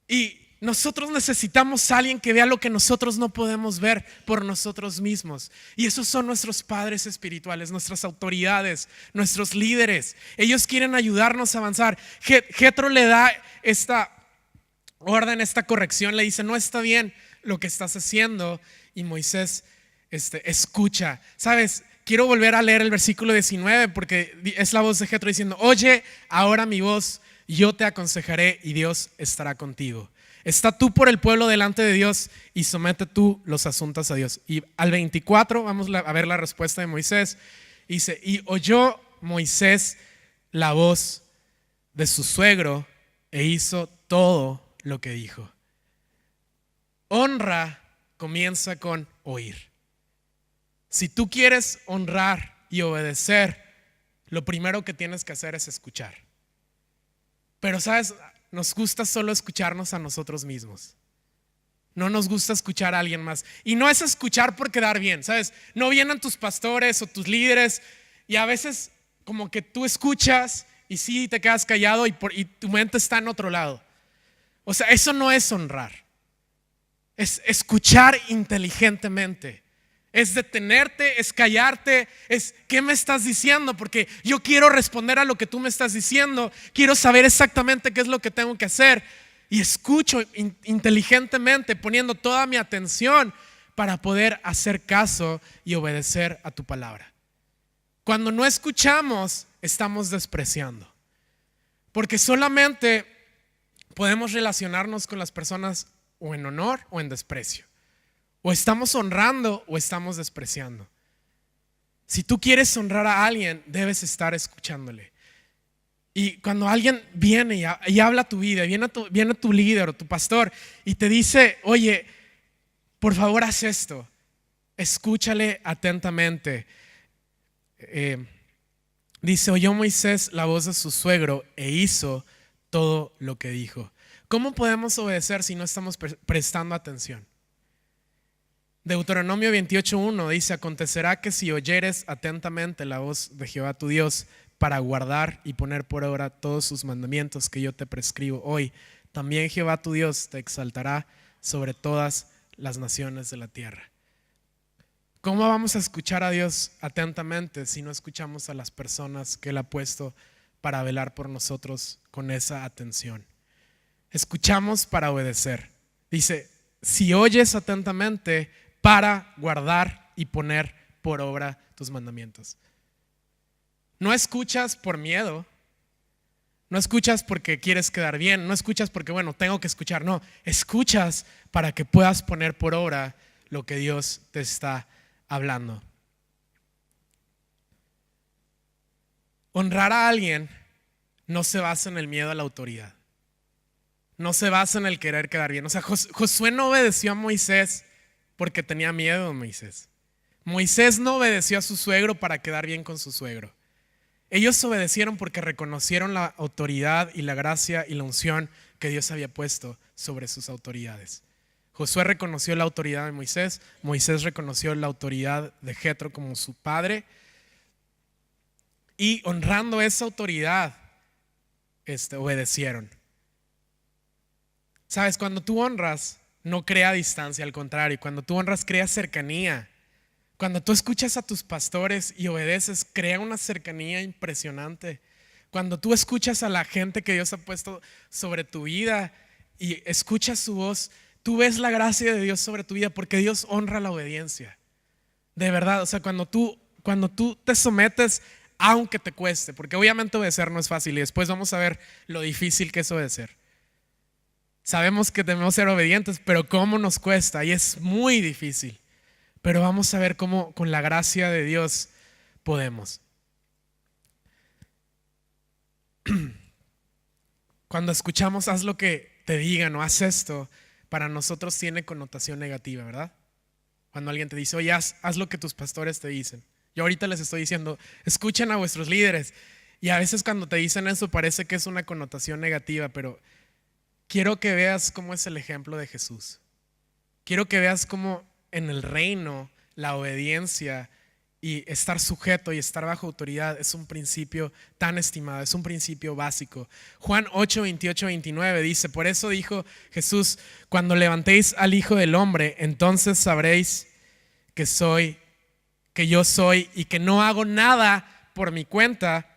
Y nosotros necesitamos a alguien que vea lo que nosotros no podemos ver por nosotros mismos. Y esos son nuestros padres espirituales, nuestras autoridades, nuestros líderes. Ellos quieren ayudarnos a avanzar. Jetro le da esta orden, esta corrección, le dice, no está bien lo que estás haciendo. Y Moisés escucha. ¿Sabes? Quiero volver a leer el versículo 19 porque es la voz de Jetro diciendo, oye, ahora mi voz, yo te aconsejaré y Dios estará contigo. Está tú por el pueblo delante de Dios y somete tú los asuntos a Dios. Y al 24 vamos a ver la respuesta de Moisés. Dice, y oyó Moisés la voz de su suegro e hizo todo lo que dijo. Honra comienza con oír. Si tú quieres honrar y obedecer, lo primero que tienes que hacer es escuchar. Pero sabes, nos gusta solo escucharnos a nosotros mismos. No nos gusta escuchar a alguien más. Y no es escuchar por quedar bien, ¿sabes? No vienen tus pastores o tus líderes y a veces como que tú escuchas y sí te quedas callado y tu mente está en otro lado. O sea, eso no es honrar. Es escuchar inteligentemente. Es detenerte, es callarte, es ¿qué me estás diciendo? Porque yo quiero responder a lo que tú me estás diciendo. Quiero saber exactamente qué es lo que tengo que hacer. Y escucho inteligentemente, poniendo toda mi atención para poder hacer caso y obedecer a tu palabra. Cuando no escuchamos, estamos despreciando. Porque solamente podemos relacionarnos con las personas o en honor o en desprecio. O estamos honrando o estamos despreciando. Si tú quieres honrar a alguien, debes estar escuchándole. Y cuando alguien viene y habla tu vida, viene tu líder o tu pastor y te dice, oye, por favor haz esto, escúchale atentamente. Dice, oyó Moisés la voz de su suegro e hizo todo lo que dijo. ¿Cómo podemos obedecer si no estamos prestando atención? Deuteronomio 28:1 dice, acontecerá que si oyeres atentamente la voz de Jehová tu Dios para guardar y poner por obra todos sus mandamientos que yo te prescribo hoy, también Jehová tu Dios te exaltará sobre todas las naciones de la tierra. ¿Cómo vamos a escuchar a Dios atentamente si no escuchamos a las personas que Él ha puesto para velar por nosotros con esa atención? Escuchamos para obedecer. Dice, si oyes atentamente para guardar y poner por obra tus mandamientos. No escuchas por miedo, no escuchas porque quieres quedar bien, no escuchas porque, bueno, tengo que escuchar, no, escuchas para que puedas poner por obra lo que Dios te está hablando. Honrar a alguien no se basa en el miedo a la autoridad, no se basa en el querer quedar bien. O sea, Josué no obedeció a Moisés porque tenía miedo de Moisés. Moisés no obedeció a su suegro para quedar bien con su suegro. Ellos obedecieron porque reconocieron la autoridad y la gracia y la unción que Dios había puesto sobre sus autoridades. Josué reconoció la autoridad de Moisés, Moisés reconoció la autoridad de Jetro como su padre, y honrando esa autoridad, obedecieron. Sabes, cuando tú honras, no crea distancia, al contrario, cuando tú honras, crea cercanía. Cuando tú escuchas a tus pastores y obedeces, crea una cercanía impresionante. Cuando tú escuchas a la gente que Dios ha puesto sobre tu vida y escuchas su voz, tú ves la gracia de Dios sobre tu vida porque Dios honra la obediencia. De verdad, o sea, cuando tú te sometes, aunque te cueste, porque obviamente obedecer no es fácil y después vamos a ver lo difícil que es obedecer. Sabemos que debemos ser obedientes, pero cómo nos cuesta y es muy difícil. Pero vamos a ver cómo con la gracia de Dios podemos. Cuando escuchamos haz lo que te digan o haz esto, para nosotros tiene connotación negativa, ¿verdad? Cuando alguien te dice, oye, haz lo que tus pastores te dicen. Yo ahorita les estoy diciendo, escuchen a vuestros líderes. Y a veces cuando te dicen eso parece que es una connotación negativa, pero quiero que veas cómo es el ejemplo de Jesús. Quiero que veas cómo en el reino la obediencia y estar sujeto y estar bajo autoridad es un principio tan estimado, es un principio básico. Juan 8, 28, 29 dice, por eso dijo Jesús, cuando levantéis al Hijo del Hombre, entonces sabréis que yo soy y que no hago nada por mi cuenta,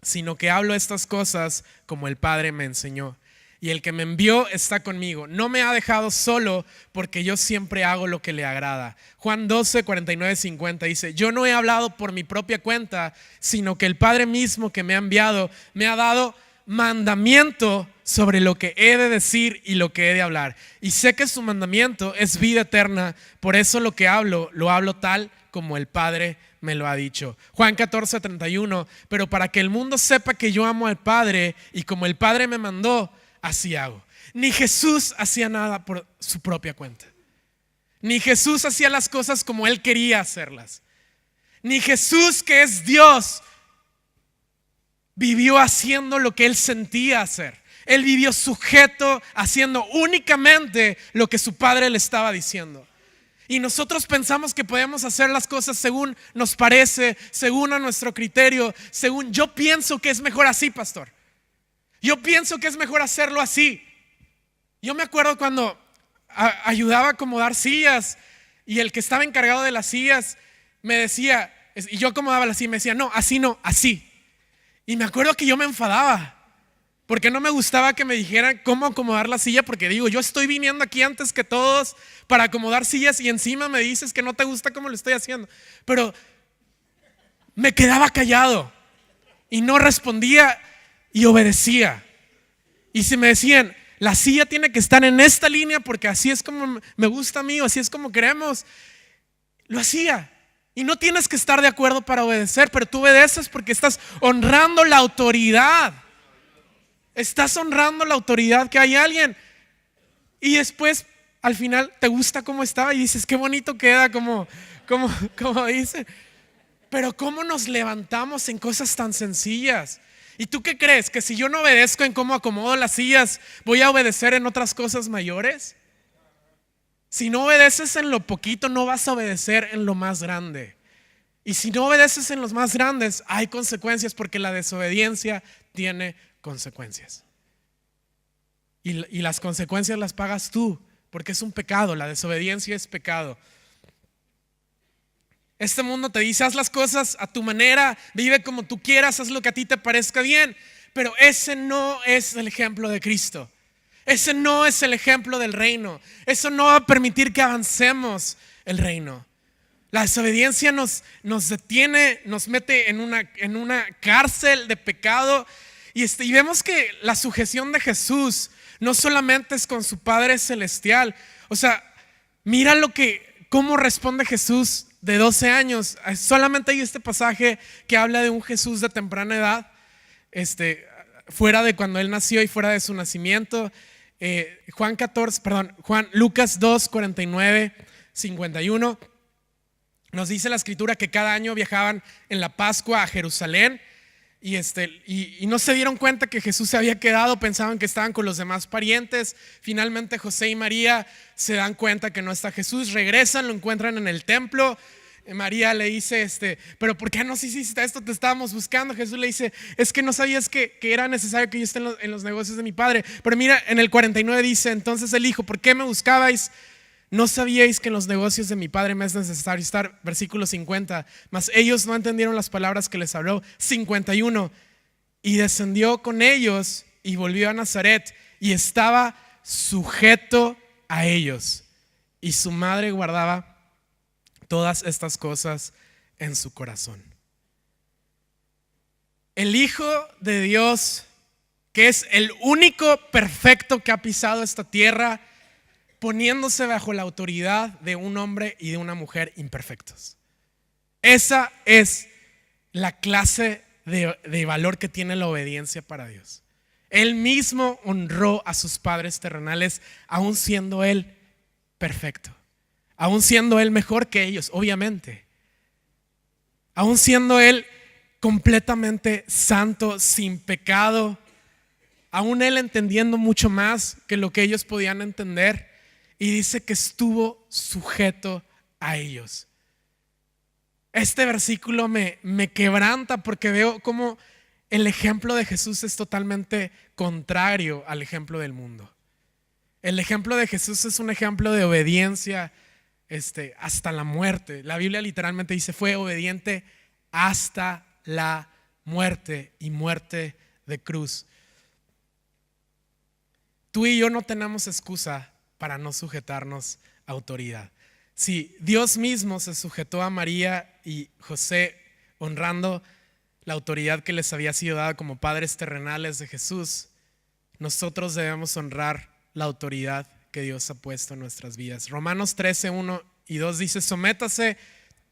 sino que hablo estas cosas como el Padre me enseñó. Y el que me envió está conmigo. No me ha dejado solo porque yo siempre hago lo que le agrada. Juan 12, 49, 50 dice, yo no he hablado por mi propia cuenta, sino que el Padre mismo que me ha enviado me ha dado mandamiento sobre lo que he de decir y lo que he de hablar. Y sé que su mandamiento es vida eterna, por eso lo que hablo, lo hablo tal como el Padre me lo ha dicho. Juan 14, 31, pero para que el mundo sepa que yo amo al Padre y como el Padre me mandó, así hago. Ni Jesús hacía nada por su propia cuenta. Ni Jesús hacía las cosas como él quería hacerlas. Ni Jesús, que es Dios, vivió haciendo lo que él sentía hacer. Él vivió sujeto, haciendo únicamente lo que su Padre le estaba diciendo. Y nosotros pensamos que podemos hacer las cosas según nos parece, según a nuestro criterio, según yo pienso que es mejor así, pastor. Yo pienso que es mejor hacerlo así. Yo me acuerdo cuando ayudaba a acomodar sillas y el que estaba encargado de las sillas me decía, y yo acomodaba la silla y me decía, no, así. Y me acuerdo que yo me enfadaba porque no me gustaba que me dijeran cómo acomodar la silla, porque digo, yo estoy viniendo aquí antes que todos para acomodar sillas y encima me dices que no te gusta cómo lo estoy haciendo. Pero me quedaba callado y no respondía y obedecía. Y si me decían, la silla tiene que estar en esta línea porque así es como me gusta a mí o así es como queremos, lo hacía. Y no tienes que estar de acuerdo para obedecer, pero tú obedeces porque estás honrando la autoridad. Estás honrando la autoridad que hay alguien. Y después, al final, te gusta cómo estaba y dices, qué bonito queda, como dice. Pero cómo nos levantamos en cosas tan sencillas. ¿Y tú qué crees? ¿Que si yo no obedezco en cómo acomodo las sillas, voy a obedecer en otras cosas mayores? Si no obedeces en lo poquito, no vas a obedecer en lo más grande. Y si no obedeces en los más grandes, hay consecuencias, porque la desobediencia tiene consecuencias. Y las consecuencias las pagas tú, porque es un pecado. La desobediencia es pecado. Este mundo te dice, haz las cosas a tu manera, vive como tú quieras, haz lo que a ti te parezca bien. Pero ese no es el ejemplo de Cristo. Ese no es el ejemplo del reino. Eso no va a permitir que avancemos el reino. La desobediencia nos detiene, nos mete en una cárcel de pecado. Y vemos que la sujeción de Jesús no solamente es con su Padre celestial. O sea, mira cómo responde Jesús de 12 años. Solamente hay este pasaje que habla de un Jesús de temprana edad, fuera de cuando él nació y fuera de su nacimiento. Lucas 2, 49, 51. Nos dice la escritura que cada año viajaban en la Pascua a Jerusalén y no se dieron cuenta que Jesús se había quedado, pensaban que estaban con los demás parientes. Finalmente José y María se dan cuenta que no está Jesús, regresan, lo encuentran en el templo. María le dice, pero ¿por qué nos hiciste esto? Te estábamos buscando. Jesús le dice, es que no sabías que era necesario que yo esté en los negocios de mi padre. Pero mira, en el 49 dice, entonces él dijo, ¿por qué me buscabais? ¿No sabíais que en los negocios de mi padre me es necesario estar? Versículo 50. Mas ellos no entendieron las palabras que les habló. 51. Y descendió con ellos y volvió a Nazaret y estaba sujeto a ellos. Y su madre guardaba todas estas cosas en su corazón. El Hijo de Dios, que es el único perfecto que ha pisado esta tierra, poniéndose bajo la autoridad de un hombre y de una mujer imperfectos. Esa es la clase de valor que tiene la obediencia para Dios. Él mismo honró a sus padres terrenales, aún siendo Él perfecto, aún siendo Él mejor que ellos, obviamente, aún siendo Él completamente santo, sin pecado, aún Él entendiendo mucho más que lo que ellos podían entender, y dice que estuvo sujeto a ellos. Este versículo me quebranta porque veo cómo el ejemplo de Jesús es totalmente contrario al ejemplo del mundo. El ejemplo de Jesús es un ejemplo de obediencia hasta la muerte. La Biblia literalmente dice fue obediente hasta la muerte, y muerte de cruz. Tú y yo no tenemos excusa para no sujetarnos a autoridad. Si Dios mismo se sujetó a María y José honrando la autoridad que les había sido dada como padres terrenales de Jesús, nosotros debemos honrar la autoridad que Dios ha puesto en nuestras vidas. Romanos 13, 1 y 2 dice: sométase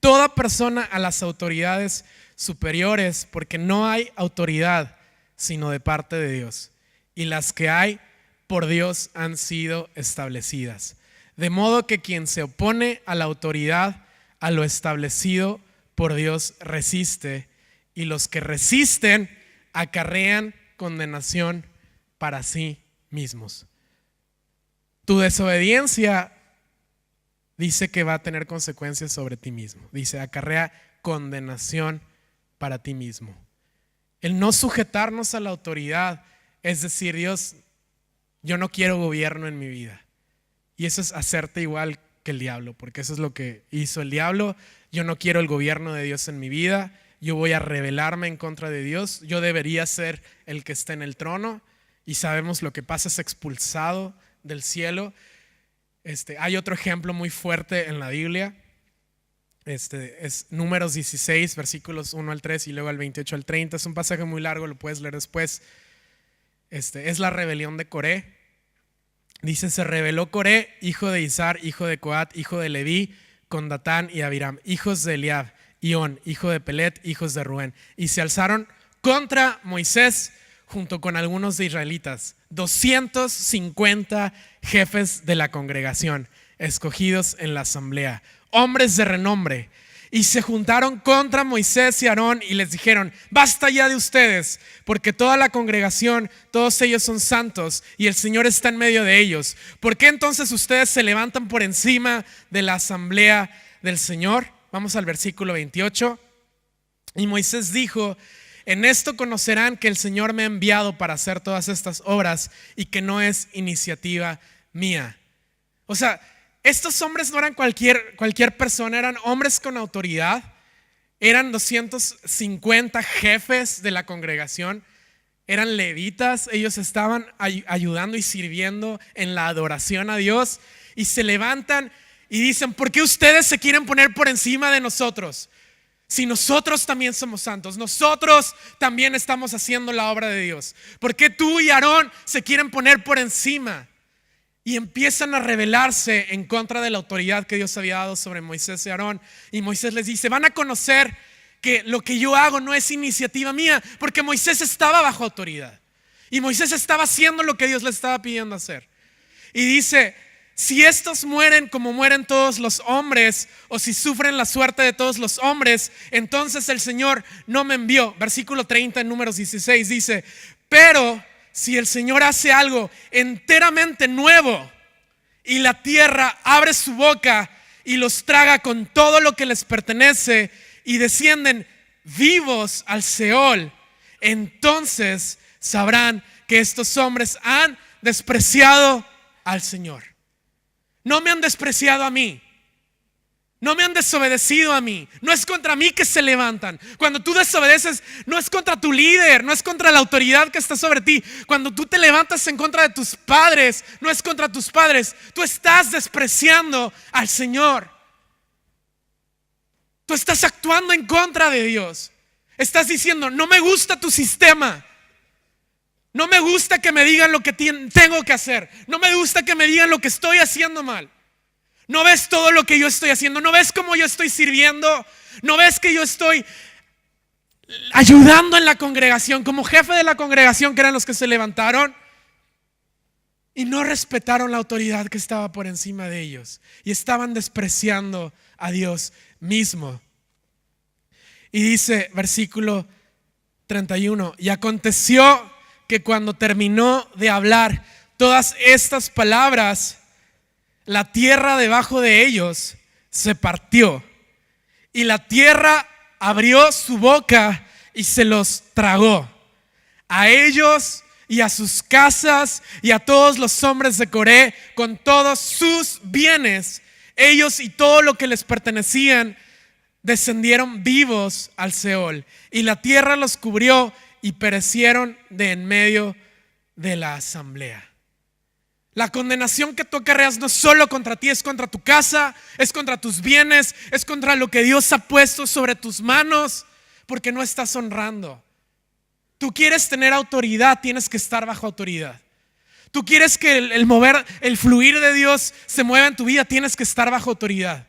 toda persona a las autoridades superiores, porque no hay autoridad sino de parte de Dios, y las que hay por Dios han sido establecidas. De modo que quien se opone a la autoridad, a lo establecido por Dios, resiste, y los que resisten acarrean condenación para sí mismos. Tu desobediencia dice que va a tener consecuencias sobre ti mismo. Dice, acarrea condenación para ti mismo. El no sujetarnos a la autoridad es decir, Dios, yo no quiero gobierno en mi vida. Y eso es hacerte igual que el diablo, porque eso es lo que hizo el diablo. Yo no quiero el gobierno de Dios en mi vida. Yo voy a rebelarme en contra de Dios. Yo debería ser el que está en el trono. Y sabemos lo que pasa, es expulsado del cielo. Hay otro ejemplo muy fuerte en la Biblia. Es Números 16, versículos 1 al 3 y luego al 28 al 30. Es un pasaje muy largo, lo puedes leer después. Es la rebelión de Coré. Dice: se rebeló Coré, hijo de Izar, hijo de Coat, hijo de Leví, con Datán y Abiram, hijos de Eliab, y On, hijo de Pelet, hijos de Ruén, y se alzaron contra Moisés junto con algunos de israelitas, 250 jefes de la congregación, escogidos en la asamblea, hombres de renombre. Y se juntaron contra Moisés y Aarón y les dijeron: basta ya de ustedes, porque toda la congregación, todos ellos son santos y el Señor está en medio de ellos. ¿Por qué entonces ustedes se levantan por encima de la asamblea del Señor? Vamos al versículo 28. Y Moisés dijo: en esto conocerán que el Señor me ha enviado para hacer todas estas obras y que no es iniciativa mía. O sea, estos hombres no eran cualquier persona, eran hombres con autoridad. Eran 250 jefes de la congregación, eran levitas. Ellos estaban ayudando y sirviendo en la adoración a Dios. Y se levantan y dicen: ¿por qué ustedes se quieren poner por encima de nosotros? Si nosotros también somos santos, nosotros también estamos haciendo la obra de Dios. ¿Por qué tú y Aarón se quieren poner por encima? Y empiezan a rebelarse en contra de la autoridad que Dios había dado sobre Moisés y Aarón. Y Moisés les dice: van a conocer que lo que yo hago no es iniciativa mía, porque Moisés estaba bajo autoridad. Y Moisés estaba haciendo lo que Dios le estaba pidiendo hacer. Y dice: si estos mueren como mueren todos los hombres, o si sufren la suerte de todos los hombres, entonces el Señor no me envió. Versículo 30 en Números 16 dice: pero si el Señor hace algo enteramente nuevo y la tierra abre su boca y los traga con todo lo que les pertenece y descienden vivos al Seol, entonces sabrán que estos hombres han despreciado al Señor. No me han despreciado a mí. No me han desobedecido a mí. No es contra mí que se levantan. Cuando tú desobedeces, no es contra tu líder, no es contra la autoridad que está sobre ti. Cuando tú te levantas en contra de tus padres, no es contra tus padres. Tú estás despreciando al Señor. Tú estás actuando en contra de Dios. Estás diciendo: no me gusta tu sistema. No me gusta que me digan lo que tengo que hacer. No me gusta que me digan lo que estoy haciendo mal. ¿No ves todo lo que yo estoy haciendo? ¿No ves cómo yo estoy sirviendo? ¿No ves que yo estoy ayudando en la congregación, como jefe de la congregación, que eran los que se levantaron y no respetaron la autoridad que estaba por encima de ellos y estaban despreciando a Dios mismo? Y dice versículo 31: y aconteció que cuando terminó de hablar todas estas palabras, la tierra debajo de ellos se partió y la tierra abrió su boca y se los tragó, a ellos y a sus casas y a todos los hombres de Coré con todos sus bienes. Ellos y todo lo que les pertenecían descendieron vivos al Seol, y la tierra los cubrió y perecieron de en medio de la asamblea. La condenación que tú acarreas no solo contra ti, es contra tu casa, es contra tus bienes, es contra lo que Dios ha puesto sobre tus manos, porque no estás honrando. Tú quieres tener autoridad, tienes que estar bajo autoridad. Tú quieres que el mover, el fluir de Dios se mueva en tu vida, tienes que estar bajo autoridad.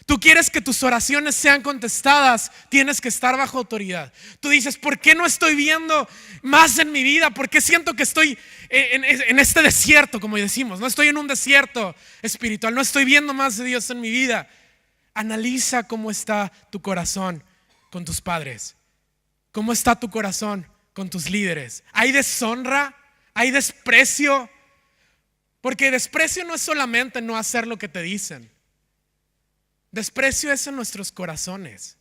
Tú quieres que tus oraciones sean contestadas, tienes que estar bajo autoridad. Tú dices, ¿por qué no estoy viendo más en mi vida? ¿Por qué siento que estoy en este desierto, como decimos? No estoy en un desierto espiritual, no estoy viendo más de Dios en mi vida. Analiza cómo está tu corazón con tus padres. ¿Cómo está tu corazón con tus líderes? ¿Hay deshonra? ¿Hay desprecio? Porque desprecio no es solamente no hacer lo que te dicen. Desprecio es en nuestros corazones.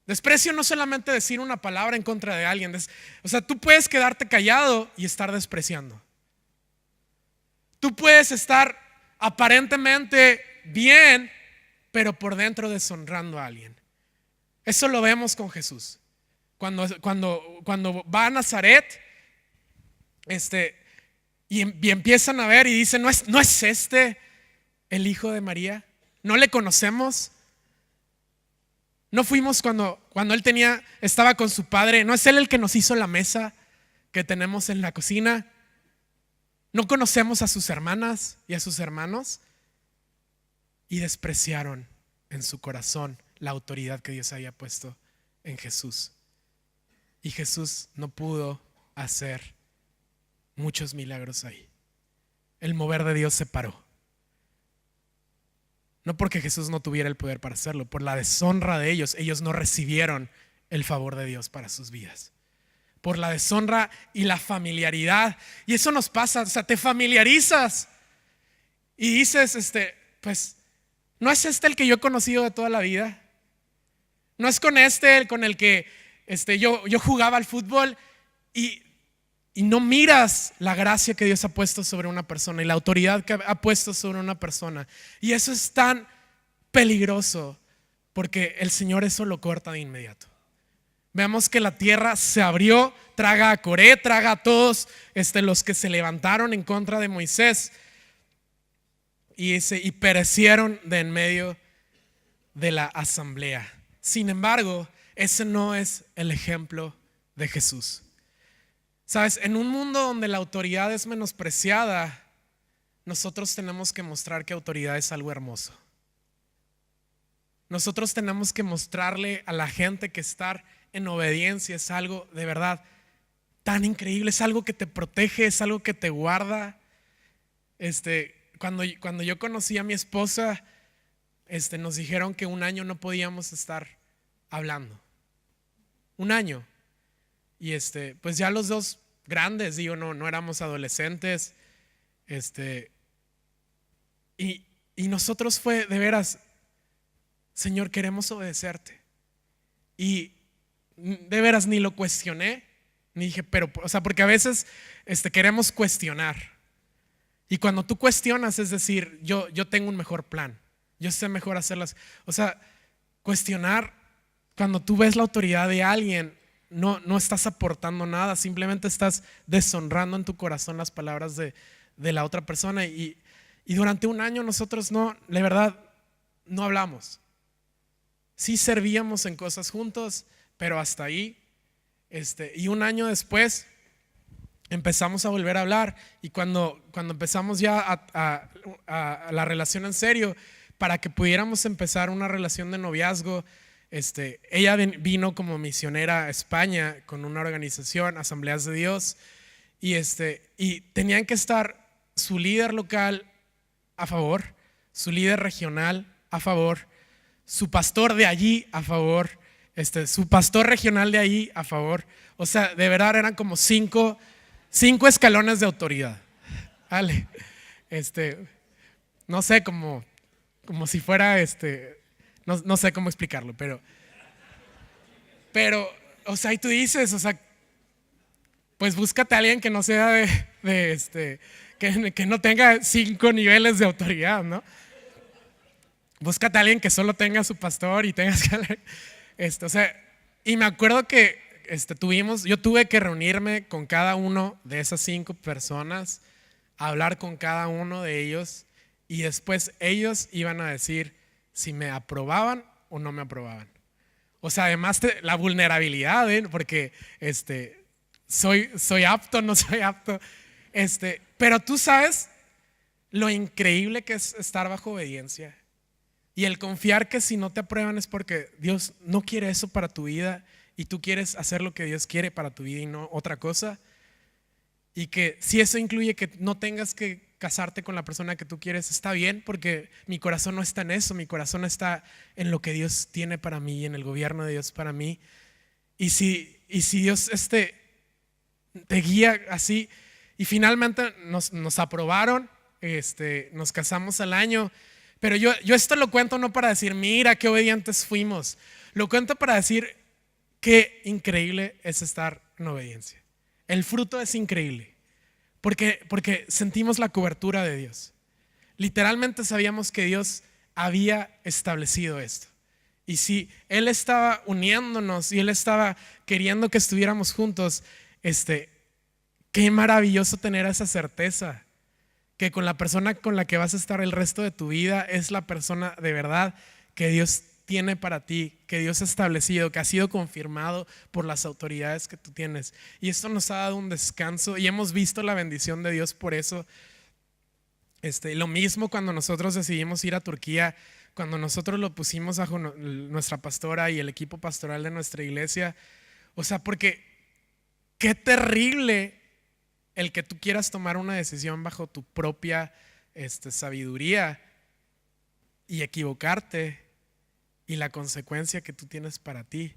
Desprecio no solamente decir una palabra en contra de alguien. O sea, tú puedes quedarte callado y estar despreciando. Tú puedes estar aparentemente bien, pero por dentro deshonrando a alguien. Eso lo vemos con Jesús. Cuando va a Nazaret, y empiezan a ver y dicen, ¿no es este el hijo de María? ¿No le conocemos? ¿No fuimos cuando él estaba con su padre? ¿No es él el que nos hizo la mesa que tenemos en la cocina? ¿No conocemos a sus hermanas y a sus hermanos? Y despreciaron en su corazón la autoridad que Dios había puesto en Jesús. Y Jesús no pudo hacer muchos milagros ahí. El mover de Dios se paró. No porque Jesús no tuviera el poder para hacerlo, por la deshonra de ellos. Ellos no recibieron el favor de Dios para sus vidas. Por la deshonra y la familiaridad. Y eso nos pasa, o sea, te familiarizas y dices, pues, ¿no es este el que yo he conocido de toda la vida? ¿No es con con el que yo jugaba al fútbol? Y no miras la gracia que Dios ha puesto sobre una persona y la autoridad que ha puesto sobre una persona. Y eso es tan peligroso, porque el Señor eso lo corta de inmediato. Vemos que la tierra se abrió, traga a Coré, traga a todos los que se levantaron en contra de Moisés, y perecieron de en medio de la asamblea. Sin embargo, ese no es el ejemplo de Jesús. Sabes, en un mundo donde la autoridad es menospreciada, nosotros tenemos que mostrar que autoridad es algo hermoso. Nosotros tenemos que mostrarle a la gente que estar en obediencia es algo de verdad tan increíble, es algo que te protege, es algo que te guarda. Cuando yo conocí a mi esposa, nos dijeron que un año no podíamos estar hablando. Un año. Y pues ya los dos grandes, digo, no éramos adolescentes. Y nosotros fue de veras, Señor, queremos obedecerte. Y de veras ni lo cuestioné, ni dije, pero, o sea, porque a veces queremos cuestionar. Y cuando tú cuestionas, es decir, yo tengo un mejor plan, yo sé mejor hacerlas. O sea, cuestionar, cuando tú ves la autoridad de alguien, no estás aportando nada, simplemente estás deshonrando en tu corazón las palabras de la otra persona. Y durante un año nosotros la verdad, no hablamos. Sí servíamos en cosas juntos, pero hasta ahí. Y un año después empezamos a volver a hablar. Y cuando empezamos ya a la relación en serio, para que pudiéramos empezar una relación de noviazgo, Ella vino como misionera a España con una organización, Asambleas de Dios, y tenían que estar su líder local a favor, su líder regional a favor, su pastor de allí a favor, su pastor regional de allí a favor. O sea, de verdad eran como cinco escalones de autoridad. Vale. No sé, como si fuera, no sé cómo explicarlo, pero, o sea, y tú dices, o sea, pues búscate a alguien que no sea que no tenga 5 niveles de autoridad, ¿no? Búscate a alguien que solo tenga su pastor y tengas que, o sea, y me acuerdo que yo tuve que reunirme con cada uno de esas 5 personas, hablar con cada uno de ellos, y después ellos iban a decir si me aprobaban o no me aprobaban. O sea, además la vulnerabilidad, porque soy apto, no soy apto. Pero tú sabes lo increíble que es estar bajo obediencia y el confiar que si no te aprueban es porque Dios no quiere eso para tu vida y tú quieres hacer lo que Dios quiere para tu vida y no otra cosa. Y que si eso incluye que no tengas que casarte con la persona que tú quieres, está bien, porque mi corazón no está en eso, mi corazón está en lo que Dios tiene para mí y en el gobierno de Dios para mí. Y si Dios te guía así, y finalmente nos aprobaron, nos casamos al año, pero yo esto lo cuento no para decir, mira qué obedientes fuimos, lo cuento para decir qué increíble es estar en obediencia. El fruto es increíble, porque sentimos la cobertura de Dios. Literalmente sabíamos que Dios había establecido esto. Y si Él estaba uniéndonos y Él estaba queriendo que estuviéramos juntos, qué maravilloso tener esa certeza, que con la persona con la que vas a estar el resto de tu vida es la persona de verdad que Dios tiene para ti, que Dios ha establecido, que ha sido confirmado por las autoridades que tú tienes. Y esto nos ha dado un descanso y hemos visto la bendición de Dios por eso. Lo mismo cuando nosotros decidimos ir a Turquía, cuando nosotros lo pusimos bajo nuestra pastora y el equipo pastoral de nuestra iglesia. O sea, porque qué terrible el que tú quieras tomar una decisión bajo tu propia sabiduría y equivocarte y la consecuencia que tú tienes para ti.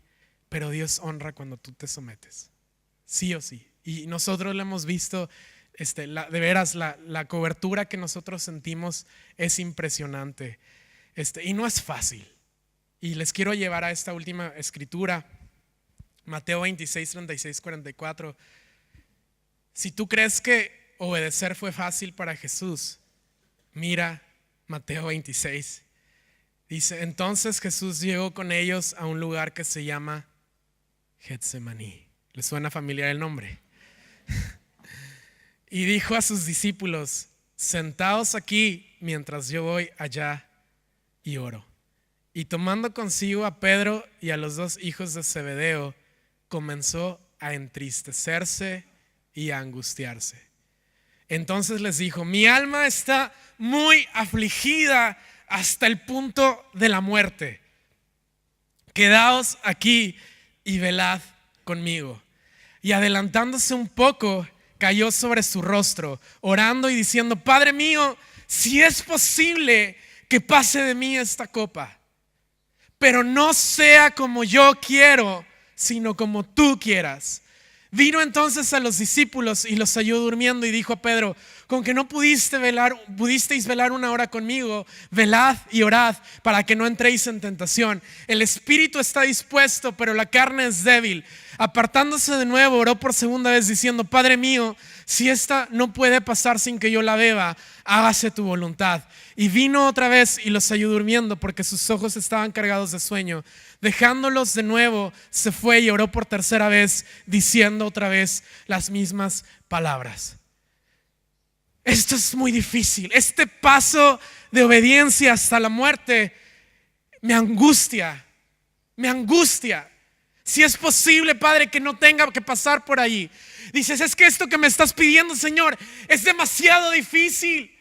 Pero Dios honra cuando tú te sometes, sí o sí. Y nosotros lo hemos visto, de veras, la cobertura que nosotros sentimos es impresionante. Y no es fácil. Y les quiero llevar a esta última escritura, Mateo 26, 36, 44. Si tú crees que obedecer fue fácil para Jesús, mira Mateo 26. Dice, entonces Jesús llegó con ellos a un lugar que se llama Getsemaní. ¿Les suena familiar el nombre? Y dijo a sus discípulos, sentaos aquí mientras yo voy allá y oro. Y tomando consigo a Pedro y a los 2 hijos de Zebedeo, comenzó a entristecerse y a angustiarse. Entonces les dijo, mi alma está muy afligida hasta el punto de la muerte. Quedaos aquí y velad conmigo. Y adelantándose un poco, cayó sobre su rostro, orando y diciendo, Padre mío, si es posible que pase de mí esta copa, pero no sea como yo quiero, sino como tú quieras. Vino entonces a los discípulos y los halló durmiendo y dijo a Pedro, con que no pudisteis velar 1 hora conmigo, velad y orad para que no entréis en tentación. El espíritu está dispuesto, pero la carne es débil. Apartándose de nuevo, oró por segunda vez diciendo, Padre mío, si esta no puede pasar sin que yo la beba, hágase tu voluntad. Y vino otra vez y los halló durmiendo porque sus ojos estaban cargados de sueño. Dejándolos de nuevo, se fue y oró por tercera vez, diciendo otra vez las mismas palabras. Esto es muy difícil. Este paso de obediencia hasta la muerte me angustia. Si es posible, Padre, que no tenga que pasar por allí. Dices, es que esto que me estás pidiendo, Señor, es demasiado difícil.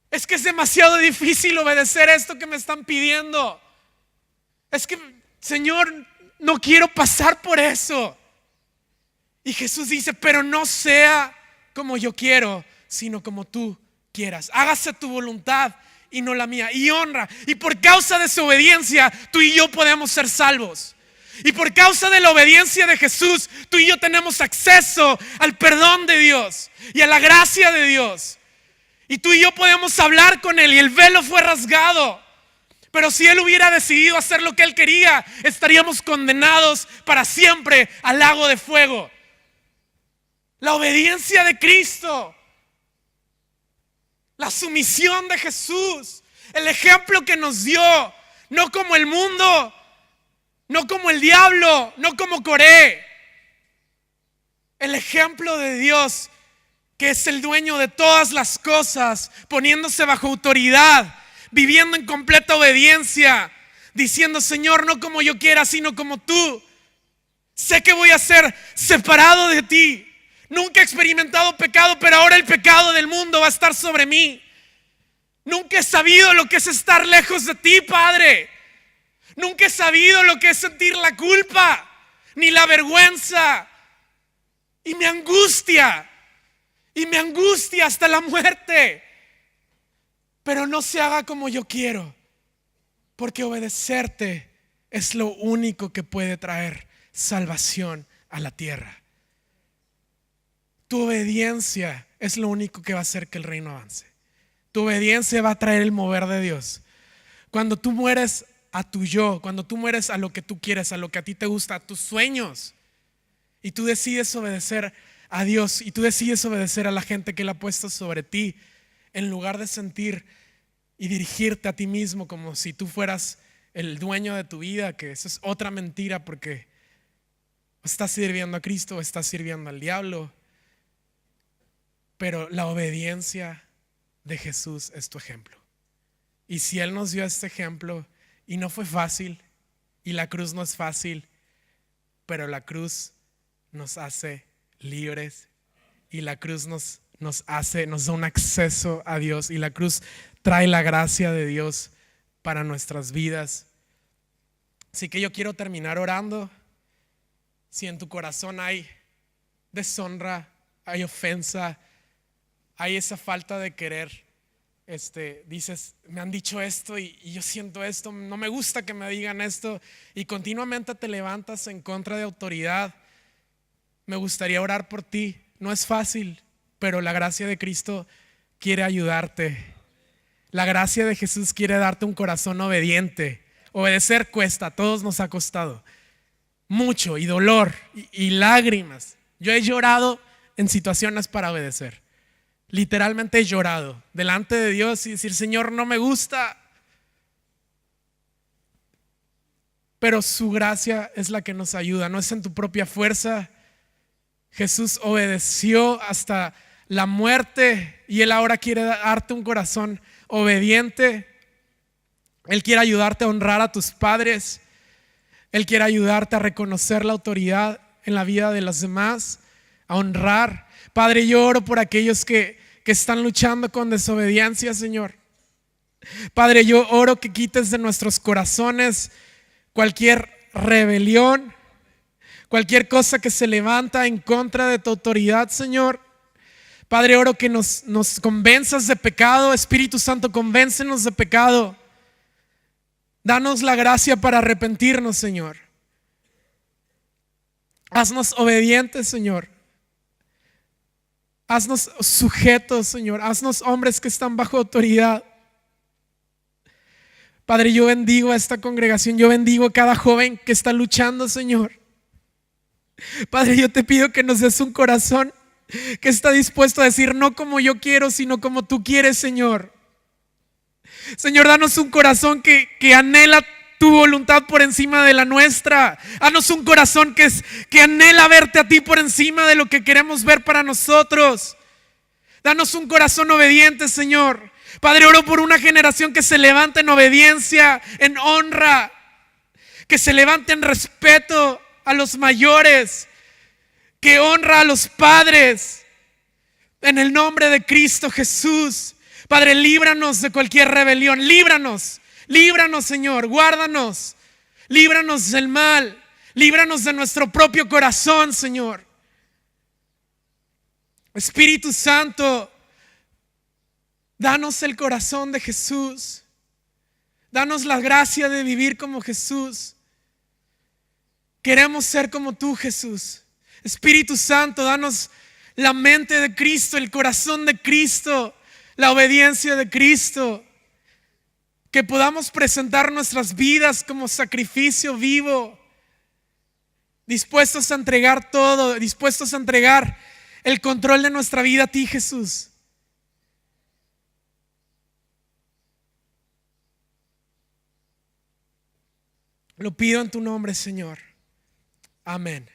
Es que es demasiado difícil obedecer esto que me están pidiendo. Es que, Señor, no quiero pasar por eso. Y Jesús dice, pero no sea como yo quiero, sino como tú quieras. Hágase tu voluntad y no la mía. Y honra. Y por causa de su obediencia, tú y yo podemos ser salvos. Y por causa de la obediencia de Jesús, tú y yo tenemos acceso al perdón de Dios y a la gracia de Dios. Y tú y yo podemos hablar con Él y el velo fue rasgado. Pero si Él hubiera decidido hacer lo que Él quería, estaríamos condenados para siempre al lago de fuego. La obediencia de Cristo, la sumisión de Jesús, el ejemplo que nos dio, no como el mundo, no como el diablo, no como Coré. El ejemplo de Dios, que es el dueño de todas las cosas, poniéndose bajo autoridad, viviendo en completa obediencia, diciendo, Señor, no como yo quiera, sino como tú. Sé que voy a ser separado de ti. Nunca he experimentado pecado, pero ahora el pecado del mundo va a estar sobre mí. Nunca he sabido lo que es estar lejos de ti, Padre. Nunca he sabido lo que es sentir la culpa, ni la vergüenza. Y me angustia hasta la muerte. Pero no se haga como yo quiero, porque obedecerte es lo único que puede traer salvación a la tierra. Tu obediencia es lo único que va a hacer que el reino avance. Tu obediencia va a traer el mover de Dios. Cuando tú mueres a tu yo, cuando tú mueres a lo que tú quieres, a lo que a ti te gusta, a tus sueños, y tú decides obedecer a Dios y tú decides obedecer a la gente que Él ha puesto sobre ti, en lugar de sentir y dirigirte a ti mismo como si tú fueras el dueño de tu vida, que eso es otra mentira, porque estás sirviendo a Cristo o estás sirviendo al diablo. Pero la obediencia de Jesús es tu ejemplo. Y si Él nos dio este ejemplo, y no fue fácil, y la cruz no es fácil, pero la cruz nos hace libres, y la cruz nos da un acceso a Dios, y la cruz trae la gracia de Dios para nuestras vidas. Así que yo quiero terminar orando. Si en tu corazón hay deshonra, hay ofensa, hay esa falta de querer, dices, me han dicho esto y yo siento esto, no me gusta que me digan esto, y continuamente te levantas en contra de autoridad, me gustaría orar por ti. No es fácil, pero la gracia de Cristo quiere ayudarte. La gracia de Jesús quiere darte un corazón obediente. Obedecer cuesta, a todos nos ha costado mucho, y dolor y lágrimas. Yo he llorado en situaciones para obedecer. Literalmente he llorado delante de Dios y decir, Señor, no me gusta. Pero su gracia es la que nos ayuda, no es en tu propia fuerza. Jesús obedeció hasta la muerte y Él ahora quiere darte un corazón obediente. Él quiere ayudarte a honrar a tus padres. Él quiere ayudarte a reconocer la autoridad en la vida de los demás, a honrar. Padre, yo oro por aquellos que están luchando con desobediencia, Señor. Padre, yo oro que quites de nuestros corazones cualquier rebelión, cualquier cosa que se levanta en contra de tu autoridad, Señor. Padre, oro que nos convenzas de pecado. Espíritu Santo, convéncenos de pecado. Danos la gracia para arrepentirnos, Señor. Haznos obedientes, Señor. Haznos sujetos, Señor. Haznos hombres que están bajo autoridad. Padre, yo bendigo a esta congregación. Yo bendigo a cada joven que está luchando, Señor. Padre, yo te pido que nos des un corazón que está dispuesto a decir no como yo quiero, sino como tú quieres, Señor. Señor, danos un corazón que anhela tu voluntad por encima de la nuestra. Danos un corazón que anhela verte a ti por encima de lo que queremos ver para nosotros. Danos un corazón obediente, Señor. Padre, oro por una generación que se levante en obediencia, en honra, que se levante en respeto a los mayores, que honra a los padres, en el nombre de Cristo Jesús. Padre, líbranos de cualquier rebelión, líbranos, Señor, guárdanos. Líbranos del mal. Líbranos de nuestro propio corazón, Señor. Espíritu Santo, danos el corazón de Jesús. Danos la gracia de vivir como Jesús. Queremos ser como tú, Jesús. Espíritu Santo, danos la mente de Cristo, el corazón de Cristo, la obediencia de Cristo. Que podamos presentar nuestras vidas como sacrificio vivo, dispuestos a entregar todo, dispuestos a entregar el control de nuestra vida a ti, Jesús. Lo pido en tu nombre, Señor. Amén.